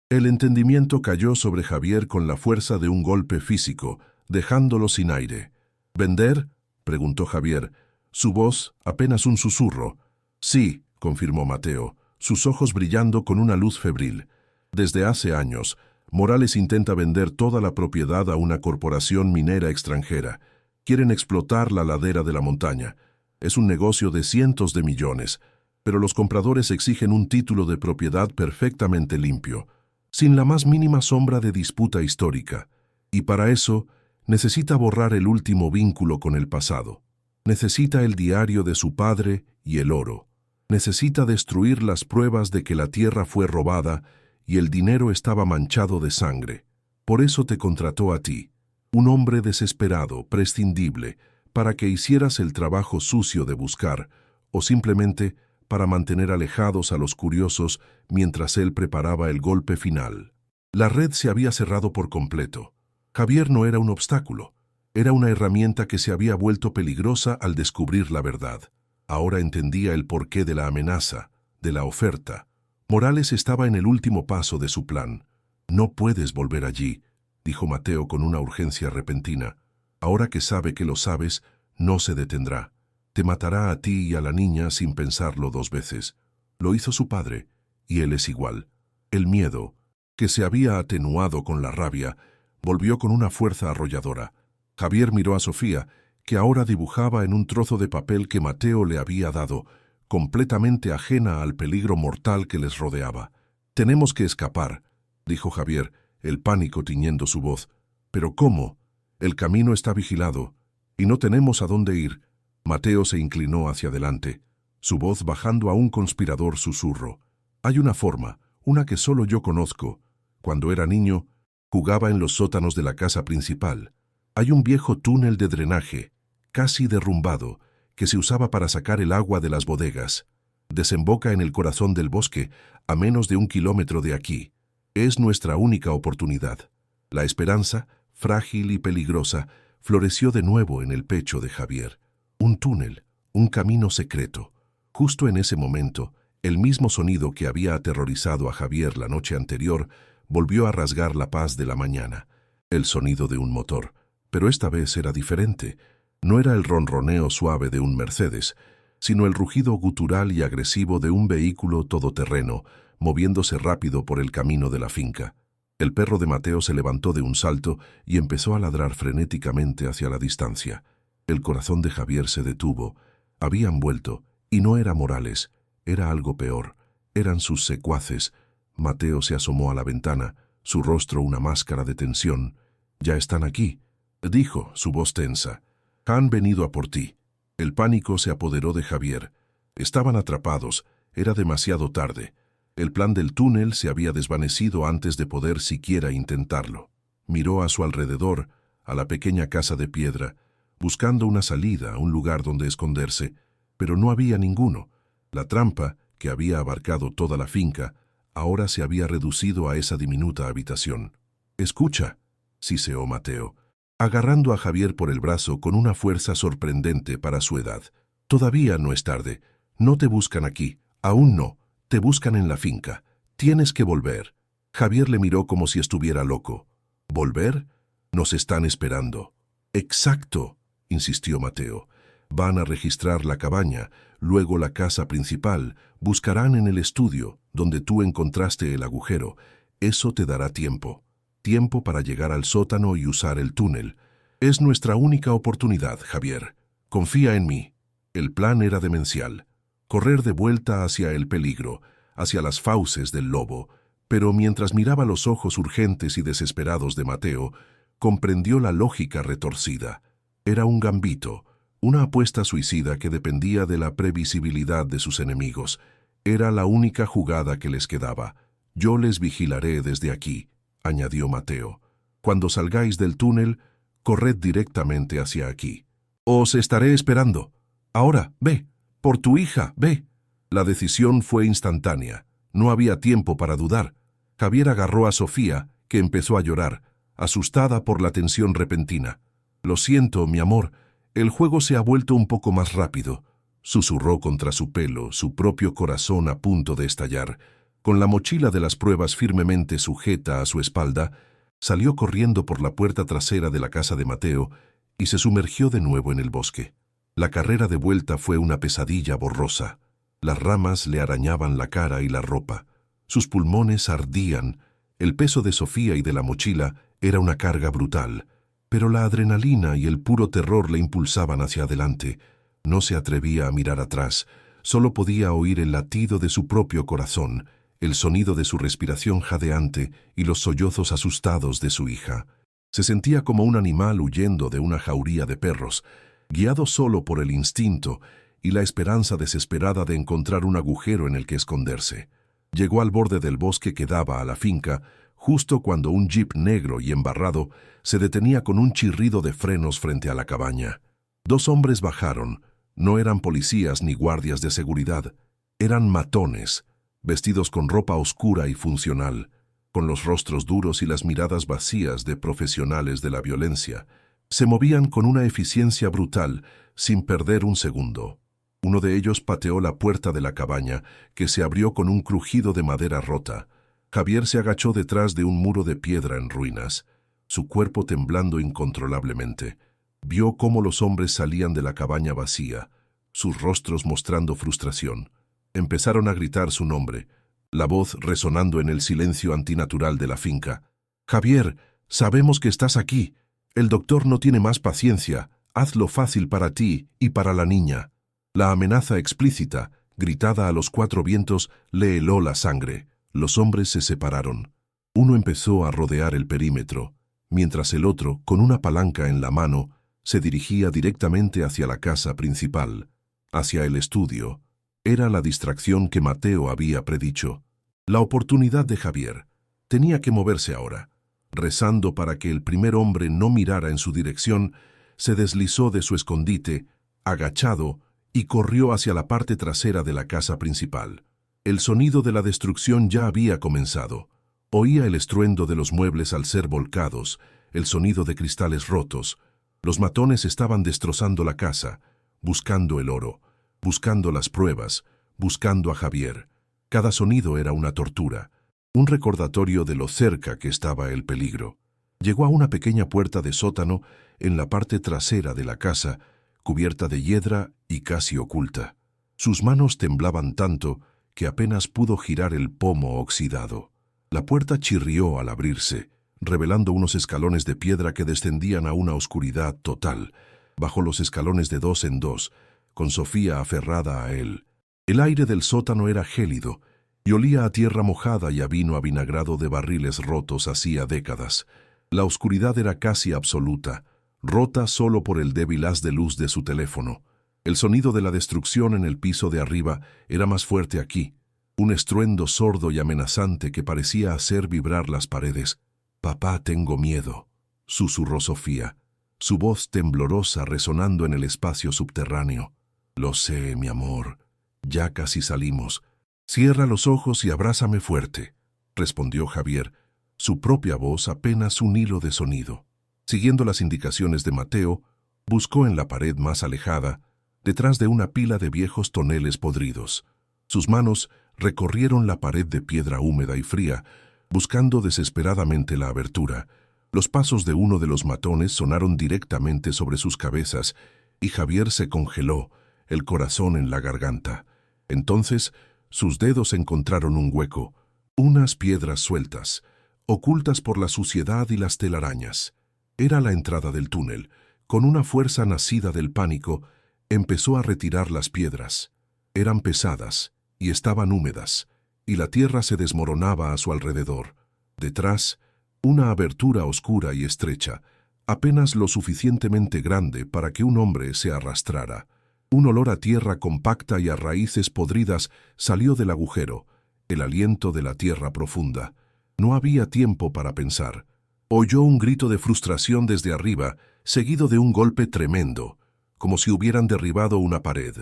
El entendimiento cayó sobre Javier con la fuerza de un golpe físico, dejándolo sin aire. ¿Vender?, preguntó Javier, su voz apenas un susurro. Sí, confirmó Mateo, sus ojos brillando con una luz febril. Desde hace años, Morales intenta vender toda la propiedad a una corporación minera extranjera. Quieren explotar la ladera de la montaña. Es un negocio de cientos de millones, pero los compradores exigen un título de propiedad perfectamente limpio, sin la más mínima sombra de disputa histórica. Y para eso, necesita borrar el último vínculo con el pasado. Necesita el diario de su padre y el oro. Necesita destruir las pruebas de que la tierra fue robada y el dinero estaba manchado de sangre. Por eso te contrató a ti, un hombre desesperado, prescindible, para que hicieras el trabajo sucio de buscar, o simplemente para mantener alejados a los curiosos mientras él preparaba el golpe final. La red se había cerrado por completo. Javier no era un obstáculo, era una herramienta que se había vuelto peligrosa al descubrir la verdad. Ahora entendía el porqué de la amenaza, de la oferta. Morales estaba en el último paso de su plan. No puedes volver allí, dijo Mateo con una urgencia repentina. Ahora que sabe que lo sabes, no se detendrá. Te matará a ti y a la niña sin pensarlo dos veces. Lo hizo su padre, y él es igual. El miedo, que se había atenuado con la rabia, volvió con una fuerza arrolladora. Javier miró a Sofía, que ahora dibujaba en un trozo de papel que Mateo le había dado, completamente ajena al peligro mortal que les rodeaba. «Tenemos que escapar», dijo Javier, el pánico tiñendo su voz. «¿Pero cómo? El camino está vigilado, y no tenemos a dónde ir». Mateo se inclinó hacia adelante, su voz bajando a un conspirador susurro. «Hay una forma, una que solo yo conozco. Cuando era niño, jugaba en los sótanos de la casa principal. Hay un viejo túnel de drenaje, casi derrumbado, que se usaba para sacar el agua de las bodegas. Desemboca en el corazón del bosque, a menos de 1 kilómetro de aquí. Es nuestra única oportunidad». La esperanza, frágil y peligrosa, floreció de nuevo en el pecho de Javier. Un túnel, un camino secreto. Justo en ese momento, el mismo sonido que había aterrorizado a Javier la noche anterior volvió a rasgar la paz de la mañana. El sonido de un motor. Pero esta vez era diferente. No era el ronroneo suave de un Mercedes, sino el rugido gutural y agresivo de un vehículo todoterreno, moviéndose rápido por el camino de la finca. El perro de Mateo se levantó de un salto y empezó a ladrar frenéticamente hacia la distancia. El corazón de Javier se detuvo. Habían vuelto, y no era Morales, era algo peor. Eran sus secuaces. Mateo se asomó a la ventana, su rostro una máscara de tensión. «Ya están aquí», dijo, su voz tensa. «Han venido a por ti». El pánico se apoderó de Javier. Estaban atrapados, era demasiado tarde. El plan del túnel se había desvanecido antes de poder siquiera intentarlo. Miró a su alrededor, a la pequeña casa de piedra, buscando una salida, un lugar donde esconderse, pero no había ninguno. La trampa, que había abarcado toda la finca, ahora se había reducido a esa diminuta habitación. «Escucha», siseó Mateo, agarrando a Javier por el brazo con una fuerza sorprendente para su edad. «Todavía no es tarde. No te buscan aquí. Aún no. Te buscan en la finca. Tienes que volver». Javier le miró como si estuviera loco. «¿Volver? Nos están esperando». «Exacto», insistió Mateo. «Van a registrar la cabaña, luego la casa principal, buscarán en el estudio, donde tú encontraste el agujero. Eso te dará tiempo. Tiempo para llegar al sótano y usar el túnel. Es nuestra única oportunidad, Javier. Confía en mí». El plan era demencial. Correr de vuelta hacia el peligro, hacia las fauces del lobo, pero mientras miraba los ojos urgentes y desesperados de Mateo, comprendió la lógica retorcida. Era un gambito, una apuesta suicida que dependía de la previsibilidad de sus enemigos. Era la única jugada que les quedaba. «Yo les vigilaré desde aquí», añadió Mateo. «Cuando salgáis del túnel, corred directamente hacia aquí. Os estaré esperando. Ahora, ve. Por tu hija, ve». La decisión fue instantánea. No había tiempo para dudar. Javier agarró a Sofía, que empezó a llorar, asustada por la tensión repentina. «Lo siento, mi amor, el juego se ha vuelto un poco más rápido», susurró contra su pelo, su propio corazón a punto de estallar. Con la mochila de las pruebas firmemente sujeta a su espalda, salió corriendo por la puerta trasera de la casa de Mateo y se sumergió de nuevo en el bosque. La carrera de vuelta fue una pesadilla borrosa. Las ramas le arañaban la cara y la ropa. Sus pulmones ardían. El peso de Sofía y de la mochila era una carga brutal, pero la adrenalina y el puro terror le impulsaban hacia adelante. No se atrevía a mirar atrás. Solo podía oír el latido de su propio corazón, el sonido de su respiración jadeante y los sollozos asustados de su hija. Se sentía como un animal huyendo de una jauría de perros, guiado solo por el instinto y la esperanza desesperada de encontrar un agujero en el que esconderse. Llegó al borde del bosque que daba a la finca, justo cuando un jeep negro y embarrado se detenía con un chirrido de frenos frente a la cabaña. Dos hombres bajaron. No eran policías ni guardias de seguridad. Eran matones, vestidos con ropa oscura y funcional, con los rostros duros y las miradas vacías de profesionales de la violencia. Se movían con una eficiencia brutal, sin perder un segundo. Uno de ellos pateó la puerta de la cabaña, que se abrió con un crujido de madera rota. Javier se agachó detrás de un muro de piedra en ruinas, su cuerpo temblando incontrolablemente. Vio cómo los hombres salían de la cabaña vacía, sus rostros mostrando frustración. Empezaron a gritar su nombre, la voz resonando en el silencio antinatural de la finca. «Javier, sabemos que estás aquí. El doctor no tiene más paciencia. Hazlo fácil para ti y para la niña». La amenaza explícita, gritada a los cuatro vientos, le heló la sangre. Los hombres se separaron. Uno empezó a rodear el perímetro, mientras el otro, con una palanca en la mano, se dirigía directamente hacia la casa principal, hacia el estudio. Era la distracción que Mateo había predicho. La oportunidad de Javier. Tenía que moverse ahora. Rezando para que el primer hombre no mirara en su dirección, se deslizó de su escondite, agachado, y corrió hacia la parte trasera de la casa principal. El sonido de la destrucción ya había comenzado. Oía el estruendo de los muebles al ser volcados, el sonido de cristales rotos. Los matones estaban destrozando la casa, buscando el oro, buscando las pruebas, buscando a Javier. Cada sonido era una tortura, un recordatorio de lo cerca que estaba el peligro. Llegó a una pequeña puerta de sótano en la parte trasera de la casa, cubierta de hiedra y casi oculta. Sus manos temblaban tanto que apenas pudo girar el pomo oxidado. La puerta chirrió al abrirse, revelando unos escalones de piedra que descendían a una oscuridad total. Bajó los escalones de dos en dos, con Sofía aferrada a él. El aire del sótano era gélido y olía a tierra mojada y a vino avinagrado de barriles rotos hacía décadas. La oscuridad era casi absoluta, rota solo por el débil haz de luz de su teléfono. El sonido de la destrucción en el piso de arriba era más fuerte aquí, un estruendo sordo y amenazante que parecía hacer vibrar las paredes. «Papá, tengo miedo», susurró Sofía, su voz temblorosa resonando en el espacio subterráneo. «Lo sé, mi amor. Ya casi salimos. Cierra los ojos y abrázame fuerte», respondió Javier, su propia voz apenas un hilo de sonido. Siguiendo las indicaciones de Mateo, buscó en la pared más alejada, detrás de una pila de viejos toneles podridos. Sus manos recorrieron la pared de piedra húmeda y fría, buscando desesperadamente la abertura. Los pasos de uno de los matones sonaron directamente sobre sus cabezas, y Javier se congeló, el corazón en la garganta. Entonces, sus dedos encontraron un hueco, unas piedras sueltas, ocultas por la suciedad y las telarañas. Era la entrada del túnel. Con una fuerza nacida del pánico, empezó a retirar las piedras. Eran pesadas y estaban húmedas, y la tierra se desmoronaba a su alrededor. Detrás, una abertura oscura y estrecha, apenas lo suficientemente grande para que un hombre se arrastrara. Un olor a tierra compacta y a raíces podridas salió del agujero, el aliento de la tierra profunda. No había tiempo para pensar. Oyó un grito de frustración desde arriba, seguido de un golpe tremendo, como si hubieran derribado una pared.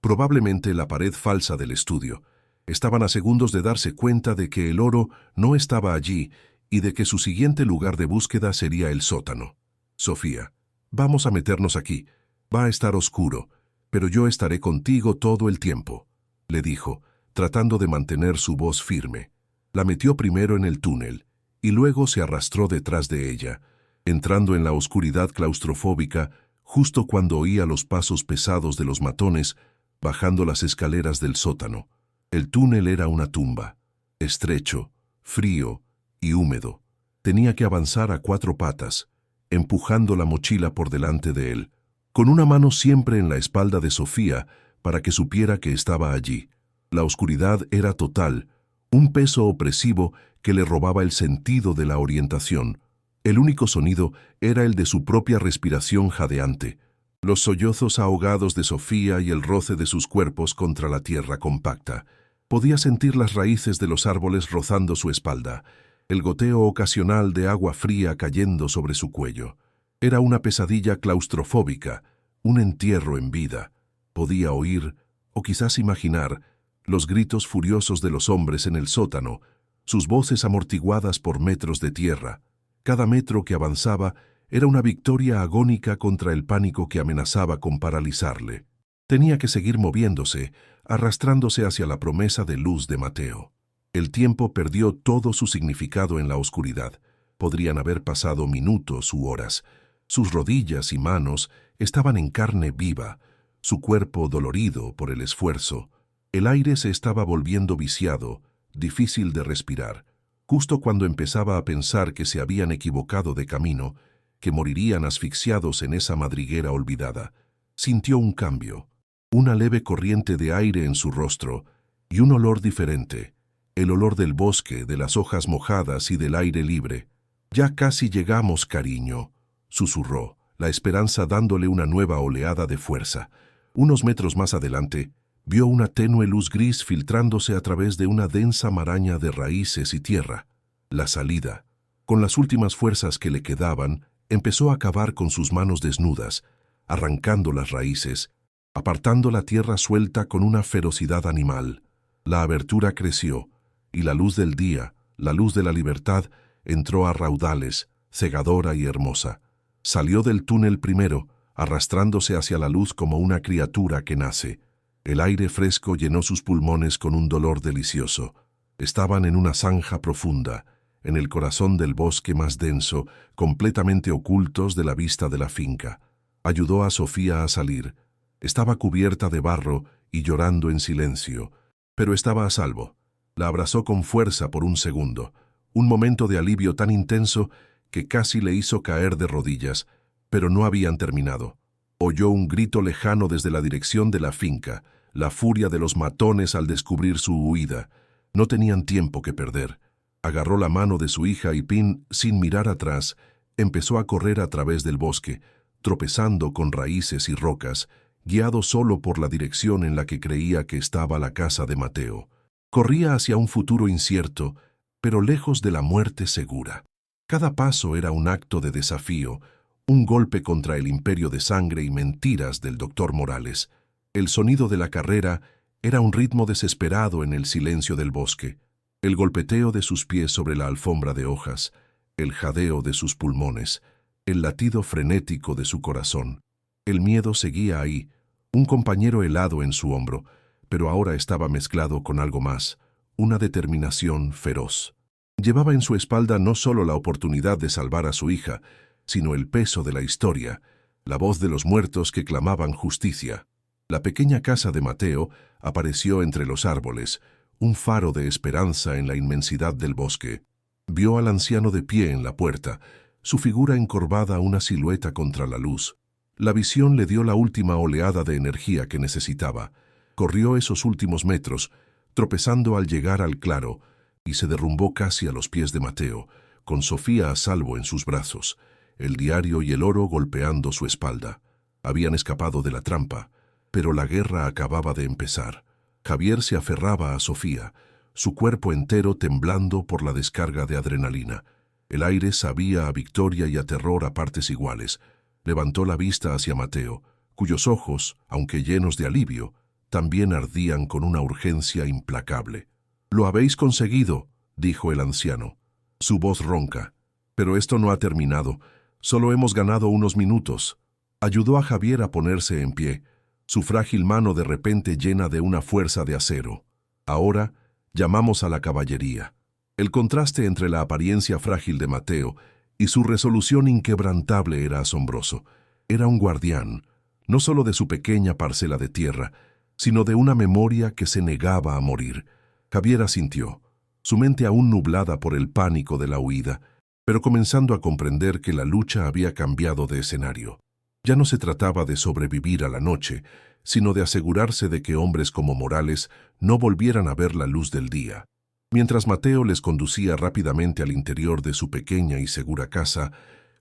Probablemente la pared falsa del estudio. Estaban a segundos de darse cuenta de que el oro no estaba allí y de que su siguiente lugar de búsqueda sería el sótano. «Sofía, vamos a meternos aquí. Va a estar oscuro, pero yo estaré contigo todo el tiempo», le dijo, tratando de mantener su voz firme. La metió primero en el túnel y luego se arrastró detrás de ella, entrando en la oscuridad claustrofóbica justo cuando oía los pasos pesados de los matones bajando las escaleras del sótano. El túnel era una tumba, estrecho, frío y húmedo. Tenía que avanzar a cuatro patas, empujando la mochila por delante de él, con una mano siempre en la espalda de Sofía para que supiera que estaba allí. La oscuridad era total, un peso opresivo que le robaba el sentido de la orientación. El único sonido era el de su propia respiración jadeante, los sollozos ahogados de Sofía y el roce de sus cuerpos contra la tierra compacta. Podía sentir las raíces de los árboles rozando su espalda, el goteo ocasional de agua fría cayendo sobre su cuello. Era una pesadilla claustrofóbica, un entierro en vida. Podía oír, o quizás imaginar, los gritos furiosos de los hombres en el sótano, sus voces amortiguadas por metros de tierra. Cada metro que avanzaba era una victoria agónica contra el pánico que amenazaba con paralizarle. Tenía que seguir moviéndose, arrastrándose hacia la promesa de luz de Mateo. El tiempo perdió todo su significado en la oscuridad. Podrían haber pasado minutos u horas. Sus rodillas y manos estaban en carne viva, su cuerpo dolorido por el esfuerzo. El aire se estaba volviendo viciado, difícil de respirar. Justo cuando empezaba a pensar que se habían equivocado de camino, que morirían asfixiados en esa madriguera olvidada, sintió un cambio, una leve corriente de aire en su rostro y un olor diferente, el olor del bosque, de las hojas mojadas y del aire libre. «Ya casi llegamos, cariño», susurró, la esperanza dándole una nueva oleada de fuerza. Unos metros más adelante, vio una tenue luz gris filtrándose a través de una densa maraña de raíces y tierra. La salida. Con las últimas fuerzas que le quedaban, empezó a cavar con sus manos desnudas, arrancando las raíces, apartando la tierra suelta con una ferocidad animal. La abertura creció, y la luz del día, la luz de la libertad, entró a raudales, cegadora y hermosa. Salió del túnel primero, arrastrándose hacia la luz como una criatura que nace. El aire fresco llenó sus pulmones con un dolor delicioso. Estaban en una zanja profunda, en el corazón del bosque más denso, completamente ocultos de la vista de la finca. Ayudó a Sofía a salir. Estaba cubierta de barro y llorando en silencio, pero estaba a salvo. La abrazó con fuerza por un segundo. un momento de alivio tan intenso que casi le hizo caer de rodillas, pero no habían terminado. Oyó un grito lejano desde la dirección de la finca, la furia de los matones al descubrir su huida. No tenían tiempo que perder. Agarró la mano de su hija y Pin, sin mirar atrás, empezó a correr a través del bosque, tropezando con raíces y rocas, guiado solo por la dirección en la que creía que estaba la casa de Mateo. Corría hacia un futuro incierto, pero lejos de la muerte segura. Cada paso era un acto de desafío, un golpe contra el imperio de sangre y mentiras del doctor Morales. El sonido de la carrera era un ritmo desesperado en el silencio del bosque, el golpeteo de sus pies sobre la alfombra de hojas, el jadeo de sus pulmones, el latido frenético de su corazón. El miedo seguía ahí, un compañero helado en su hombro, pero ahora estaba mezclado con algo más, una determinación feroz. Llevaba en su espalda no solo la oportunidad de salvar a su hija, sino el peso de la historia, la voz de los muertos que clamaban justicia. La pequeña casa de Mateo apareció entre los árboles, un faro de esperanza en la inmensidad del bosque. Vio al anciano de pie en la puerta, su figura encorvada una silueta contra la luz. La visión le dio la última oleada de energía que necesitaba. Corrió esos últimos metros, tropezando al llegar al claro, y se derrumbó casi a los pies de Mateo, con Sofía a salvo en sus brazos, el diario y el oro golpeando su espalda. Habían escapado de la trampa, pero la guerra acababa de empezar. Javier se aferraba a Sofía, su cuerpo entero temblando por la descarga de adrenalina. El aire sabía a victoria y a terror a partes iguales. Levantó la vista hacia Mateo, cuyos ojos, aunque llenos de alivio, también ardían con una urgencia implacable. «Lo habéis conseguido», dijo el anciano. Su voz ronca. «Pero esto no ha terminado. Solo hemos ganado unos minutos». Ayudó a Javier a ponerse en pie, su frágil mano de repente llena de una fuerza de acero. «Ahora llamamos a la caballería». El contraste entre la apariencia frágil de Mateo y su resolución inquebrantable era asombroso. Era un guardián, no solo de su pequeña parcela de tierra, sino de una memoria que se negaba a morir. Javier asintió, su mente aún nublada por el pánico de la huida, pero comenzando a comprender que la lucha había cambiado de escenario. Ya no se trataba de sobrevivir a la noche, sino de asegurarse de que hombres como Morales no volvieran a ver la luz del día. Mientras Mateo les conducía rápidamente al interior de su pequeña y segura casa,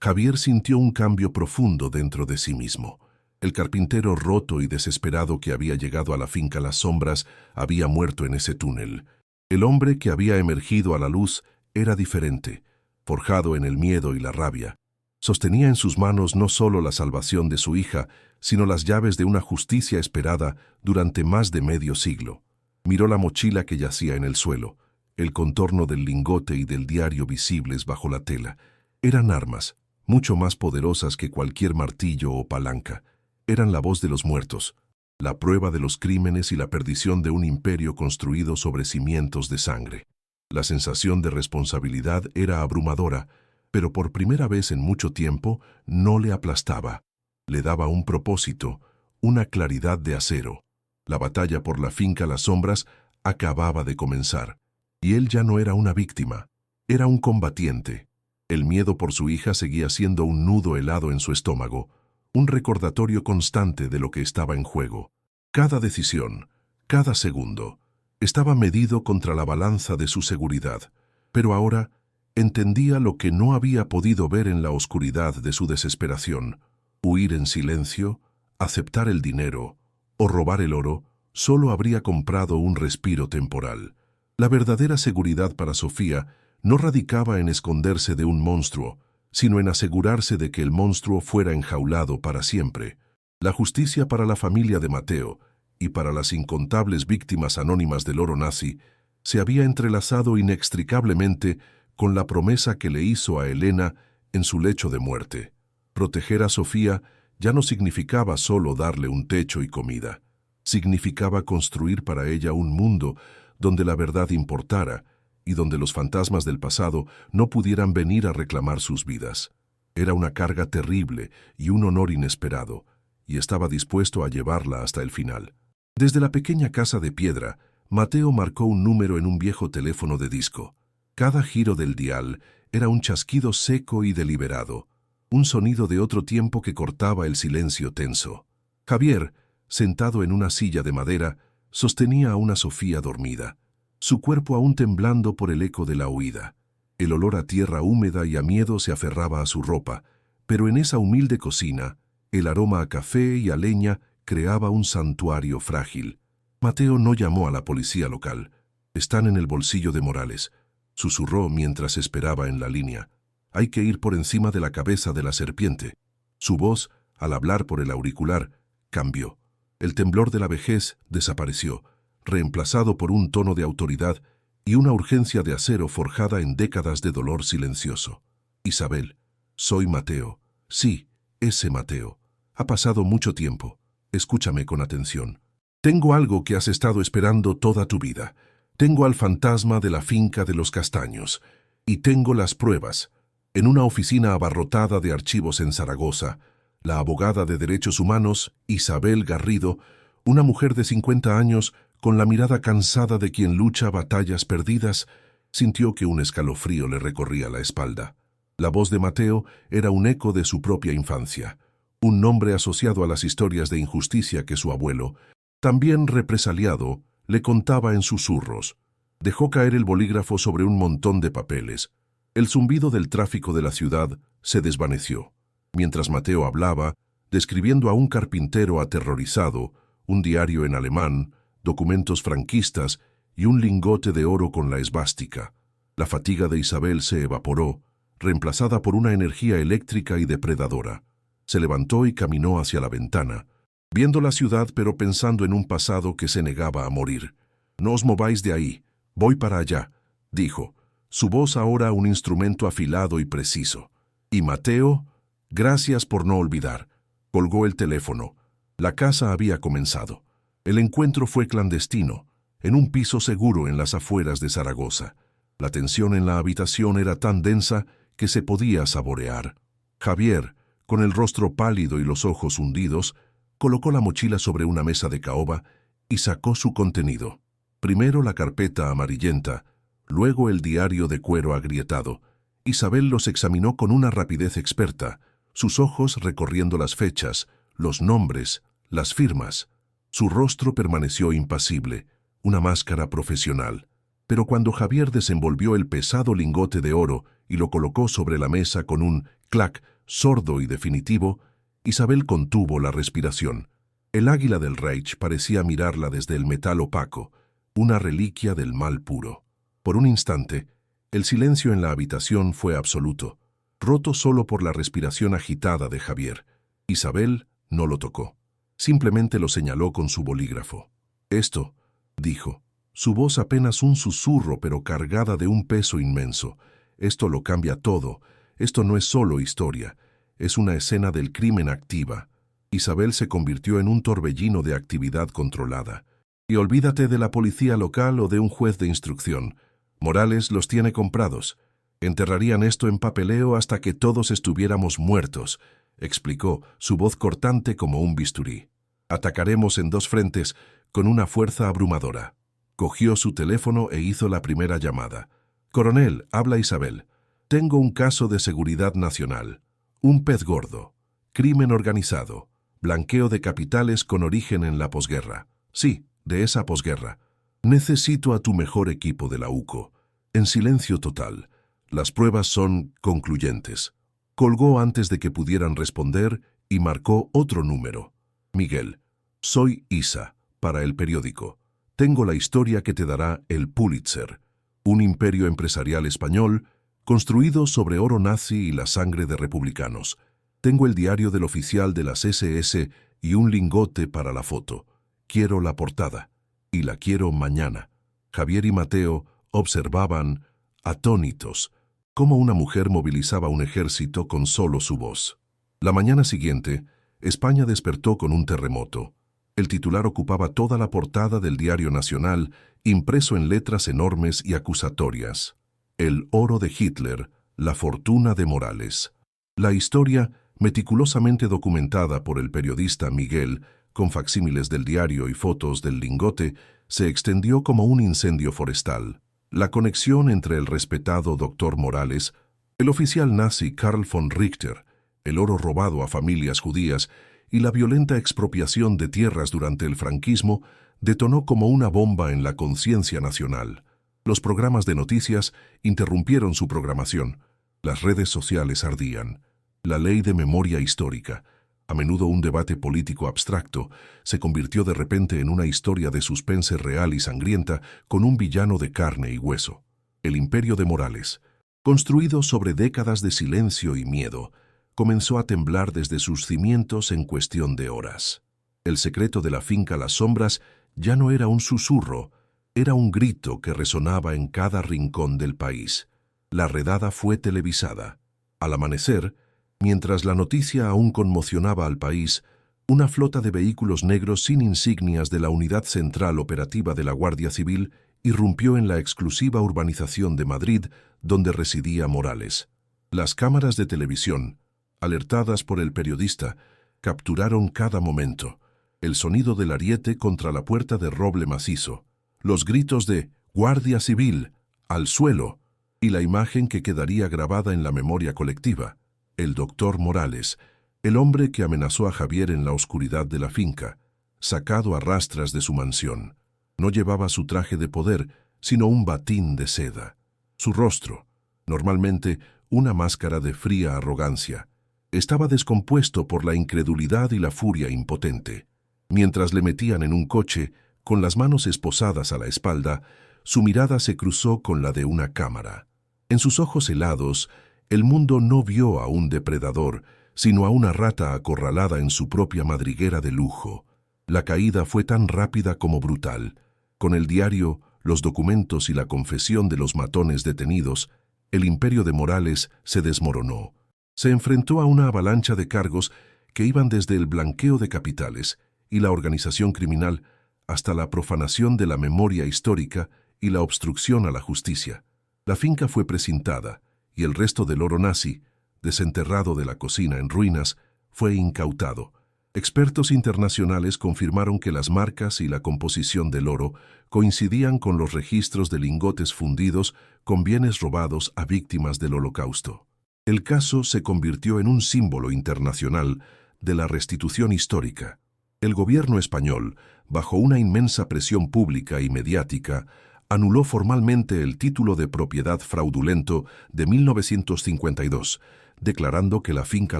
Javier sintió un cambio profundo dentro de sí mismo. El carpintero roto y desesperado que había llegado a la finca Las Sombras había muerto en ese túnel. El hombre que había emergido a la luz era diferente, forjado en el miedo y la rabia. Sostenía en sus manos no solo la salvación de su hija, sino las llaves de una justicia esperada durante más de medio siglo. Miró la mochila que yacía en el suelo, el contorno del lingote y del diario visibles bajo la tela. Eran armas, mucho más poderosas que cualquier martillo o palanca. Eran la voz de los muertos, la prueba de los crímenes y la perdición de un imperio construido sobre cimientos de sangre. La sensación de responsabilidad era abrumadora, pero por primera vez en mucho tiempo no le aplastaba. Le daba un propósito, una claridad de acero. La batalla por la finca Las Sombras acababa de comenzar, y él ya no era una víctima, era un combatiente. El miedo por su hija seguía siendo un nudo helado en su estómago, un recordatorio constante de lo que estaba en juego. Cada decisión, cada segundo, estaba medido contra la balanza de su seguridad, pero ahora entendía lo que no había podido ver en la oscuridad de su desesperación. Huir en silencio, aceptar el dinero o robar el oro solo habría comprado un respiro temporal. La verdadera seguridad para Sofía no radicaba en esconderse de un monstruo, sino en asegurarse de que el monstruo fuera enjaulado para siempre. La justicia para la familia de Mateo y para las incontables víctimas anónimas del oro nazi se había entrelazado inextricablemente con la promesa que le hizo a Elena en su lecho de muerte. Proteger a Sofía ya no significaba solo darle un techo y comida. Significaba construir para ella un mundo donde la verdad importara y donde los fantasmas del pasado no pudieran venir a reclamar sus vidas. Era una carga terrible y un honor inesperado, y estaba dispuesto a llevarla hasta el final. Desde la pequeña casa de piedra, Mateo marcó un número en un viejo teléfono de disco. Cada giro del dial era un chasquido seco y deliberado, un sonido de otro tiempo que cortaba el silencio tenso. Javier, sentado en una silla de madera, sostenía a una Sofía dormida, su cuerpo aún temblando por el eco de la huida. El olor a tierra húmeda y a miedo se aferraba a su ropa, pero en esa humilde cocina, el aroma a café y a leña creaba un santuario frágil. Mateo no llamó a la policía local. «Están en el bolsillo de Morales», susurró mientras esperaba en la línea. «Hay que ir por encima de la cabeza de la serpiente». Su voz, al hablar por el auricular, cambió. El temblor de la vejez desapareció, reemplazado por un tono de autoridad y una urgencia de acero forjada en décadas de dolor silencioso. «Isabel, soy Mateo. Sí, ese Mateo. Ha pasado mucho tiempo. Escúchame con atención. Tengo algo que has estado esperando toda tu vida. Tengo al fantasma de la finca de los castaños. Y tengo las pruebas. En una oficina abarrotada de archivos en Zaragoza, la abogada de derechos humanos, Isabel Garrido, una mujer de 50 años, con la mirada cansada de quien lucha batallas perdidas, sintió que un escalofrío le recorría la espalda. La voz de Mateo era un eco de su propia infancia, un nombre asociado a las historias de injusticia que su abuelo, también represaliado, le contaba en susurros. Dejó caer el bolígrafo sobre un montón de papeles. El zumbido del tráfico de la ciudad se desvaneció. Mientras Mateo hablaba, describiendo a un carpintero aterrorizado, un diario en alemán, documentos franquistas y un lingote de oro con la esvástica. La fatiga de Isabel se evaporó, reemplazada por una energía eléctrica y depredadora. Se levantó y caminó hacia la ventana, viendo la ciudad pero pensando en un pasado que se negaba a morir. «No os mováis de ahí, voy para allá», dijo, su voz ahora un instrumento afilado y preciso. Y Mateo, «Gracias por no olvidar», colgó el teléfono. La caza había comenzado. El encuentro fue clandestino, en un piso seguro en las afueras de Zaragoza. La tensión en la habitación era tan densa que se podía saborear. Javier, con el rostro pálido y los ojos hundidos, colocó la mochila sobre una mesa de caoba y sacó su contenido. Primero la carpeta amarillenta, luego el diario de cuero agrietado. Isabel los examinó con una rapidez experta, sus ojos recorriendo las fechas, los nombres, las firmas. Su rostro permaneció impasible, una máscara profesional. Pero cuando Javier desenvolvió el pesado lingote de oro y lo colocó sobre la mesa con un clac sordo y definitivo, Isabel contuvo la respiración. El águila del Reich parecía mirarla desde el metal opaco, una reliquia del mal puro. Por un instante, el silencio en la habitación fue absoluto, roto solo por la respiración agitada de Javier. Isabel no lo tocó. Simplemente lo señaló con su bolígrafo. «Esto», dijo, su voz apenas un susurro pero cargada de un peso inmenso. «Esto lo cambia todo. Esto no es solo historia. Es una escena del crimen activa». Isabel se convirtió en un torbellino de actividad controlada. «Y olvídate de la policía local o de un juez de instrucción. Morales los tiene comprados. Enterrarían esto en papeleo hasta que todos estuviéramos muertos», explicó, su voz cortante como un bisturí. «Atacaremos en dos frentes con una fuerza abrumadora». Cogió su teléfono e hizo la primera llamada. «Coronel, habla Isabel. Tengo un caso de seguridad nacional. Un pez gordo. Crimen organizado. Blanqueo de capitales con origen en la posguerra. Sí, de esa posguerra. Necesito a tu mejor equipo de la UCO. En silencio total. Las pruebas son concluyentes». Colgó antes de que pudieran responder y marcó otro número. «Miguel, soy Isa, para el periódico. Tengo la historia que te dará el Pulitzer. Un imperio empresarial español construido sobre oro nazi y la sangre de republicanos. Tengo el diario del oficial de las SS y un lingote para la foto. Quiero la portada. Y la quiero mañana». Javier y Mateo observaban, atónitos, cómo una mujer movilizaba un ejército con solo su voz. La mañana siguiente, España despertó con un terremoto. El titular ocupaba toda la portada del Diario Nacional, impreso en letras enormes y acusatorias. «El oro de Hitler, la fortuna de Morales». La historia, meticulosamente documentada por el periodista Miguel, con facsímiles del diario y fotos del lingote, se extendió como un incendio forestal. La conexión entre el respetado doctor Morales, el oficial nazi Karl von Richter, el oro robado a familias judías y la violenta expropiación de tierras durante el franquismo detonó como una bomba en la conciencia nacional. Los programas de noticias interrumpieron su programación. Las redes sociales ardían. La ley de memoria histórica, a menudo un debate político abstracto, se convirtió de repente en una historia de suspense real y sangrienta con un villano de carne y hueso. El imperio de Morales, construido sobre décadas de silencio y miedo, comenzó a temblar desde sus cimientos en cuestión de horas. El secreto de la finca Las Sombras ya no era un susurro, era un grito que resonaba en cada rincón del país. La redada fue televisada. Al amanecer, mientras la noticia aún conmocionaba al país, una flota de vehículos negros sin insignias de la Unidad Central Operativa de la Guardia Civil irrumpió en la exclusiva urbanización de Madrid donde residía Morales. Las cámaras de televisión, alertadas por el periodista, capturaron cada momento. El sonido del ariete contra la puerta de roble macizo, los gritos de «Guardia Civil», «Al suelo», y la imagen que quedaría grabada en la memoria colectiva. El doctor Morales, el hombre que amenazó a Javier en la oscuridad de la finca, sacado a rastras de su mansión. No llevaba su traje de poder, sino un batín de seda. Su rostro, normalmente una máscara de fría arrogancia, estaba descompuesto por la incredulidad y la furia impotente. Mientras le metían en un coche, con las manos esposadas a la espalda, su mirada se cruzó con la de una cámara. En sus ojos helados, el mundo no vio a un depredador, sino a una rata acorralada en su propia madriguera de lujo. La caída fue tan rápida como brutal. Con el diario, los documentos y la confesión de los matones detenidos, el imperio de Morales se desmoronó. Se enfrentó a una avalancha de cargos que iban desde el blanqueo de capitales y la organización criminal hasta la profanación de la memoria histórica y la obstrucción a la justicia. La finca fue precintada y el resto del oro nazi, desenterrado de la cocina en ruinas, fue incautado. Expertos internacionales confirmaron que las marcas y la composición del oro coincidían con los registros de lingotes fundidos con bienes robados a víctimas del Holocausto. El caso se convirtió en un símbolo internacional de la restitución histórica. El gobierno español, bajo una inmensa presión pública y mediática, anuló formalmente el título de propiedad fraudulento de 1952, declarando que la finca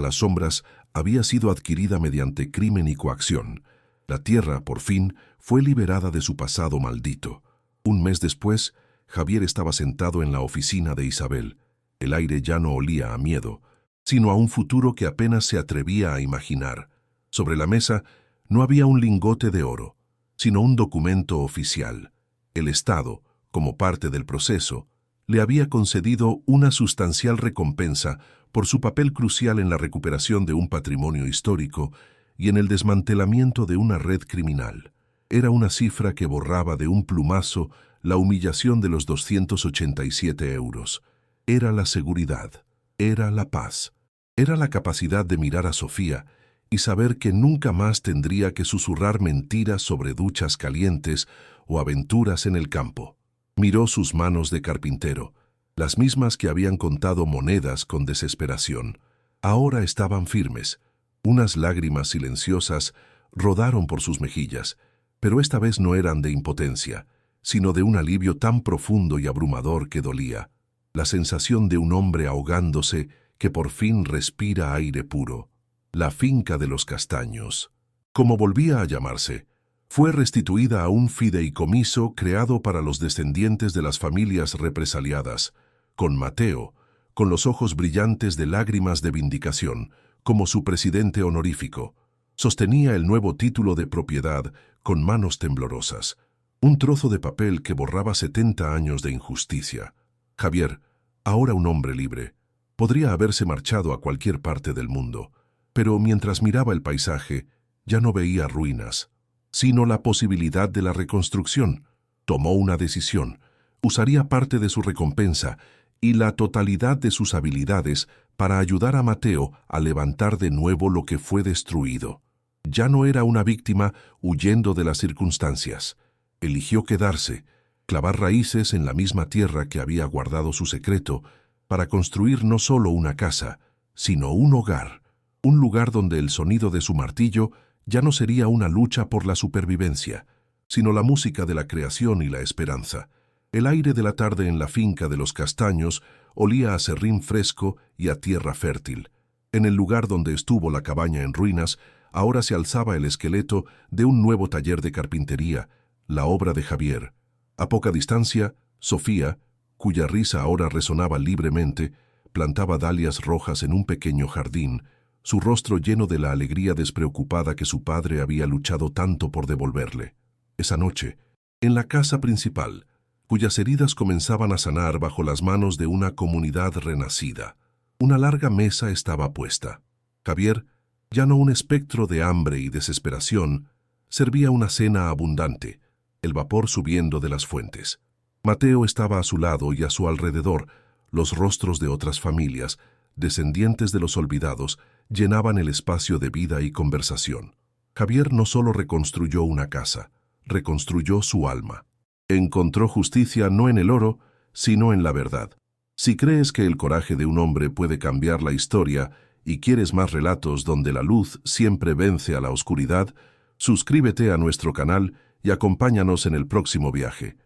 Las Sombras había sido adquirida mediante crimen y coacción. La tierra, por fin, fue liberada de su pasado maldito. Un mes después, Javier estaba sentado en la oficina de Isabel. El aire ya no olía a miedo, sino a un futuro que apenas se atrevía a imaginar. Sobre la mesa no había un lingote de oro, sino un documento oficial. El Estado, como parte del proceso, le había concedido una sustancial recompensa por su papel crucial en la recuperación de un patrimonio histórico y en el desmantelamiento de una red criminal. Era una cifra que borraba de un plumazo la humillación de los 287 euros. Era la seguridad, era la paz, era la capacidad de mirar a Sofía y saber que nunca más tendría que susurrar mentiras sobre duchas calientes o aventuras en el campo. Miró sus manos de carpintero, las mismas que habían contado monedas con desesperación. Ahora estaban firmes. Unas lágrimas silenciosas rodaron por sus mejillas, pero esta vez no eran de impotencia, sino de un alivio tan profundo y abrumador que dolía. La sensación de un hombre ahogándose que por fin respira aire puro. La finca de los castaños, como volvía a llamarse, fue restituida a un fideicomiso creado para los descendientes de las familias represaliadas, con Mateo, con los ojos brillantes de lágrimas de vindicación, como su presidente honorífico. Sostenía el nuevo título de propiedad con manos temblorosas, un trozo de papel que borraba 70 años de injusticia. Javier, ahora un hombre libre, podría haberse marchado a cualquier parte del mundo, pero mientras miraba el paisaje, ya no veía ruinas, sino la posibilidad de la reconstrucción. Tomó una decisión. Usaría parte de su recompensa y la totalidad de sus habilidades para ayudar a Mateo a levantar de nuevo lo que fue destruido. Ya no era una víctima huyendo de las circunstancias. Eligió quedarse, clavar raíces en la misma tierra que había guardado su secreto, para construir no solo una casa, sino un hogar, un lugar donde el sonido de su martillo ya no sería una lucha por la supervivencia, sino la música de la creación y la esperanza. El aire de la tarde en la finca de los castaños olía a serrín fresco y a tierra fértil. En el lugar donde estuvo la cabaña en ruinas, ahora se alzaba el esqueleto de un nuevo taller de carpintería, la obra de Javier. A poca distancia, Sofía, cuya risa ahora resonaba libremente, plantaba dalias rojas en un pequeño jardín, su rostro lleno de la alegría despreocupada que su padre había luchado tanto por devolverle. Esa noche, en la casa principal, cuyas heridas comenzaban a sanar bajo las manos de una comunidad renacida, una larga mesa estaba puesta. Javier, ya no un espectro de hambre y desesperación, servía una cena abundante, el vapor subiendo de las fuentes. Mateo estaba a su lado y a su alrededor, los rostros de otras familias, descendientes de los olvidados, llenaban el espacio de vida y conversación. Javier no solo reconstruyó una casa, reconstruyó su alma. Encontró justicia no en el oro, sino en la verdad. Si crees que el coraje de un hombre puede cambiar la historia y quieres más relatos donde la luz siempre vence a la oscuridad, suscríbete a nuestro canal y acompáñanos en el próximo viaje.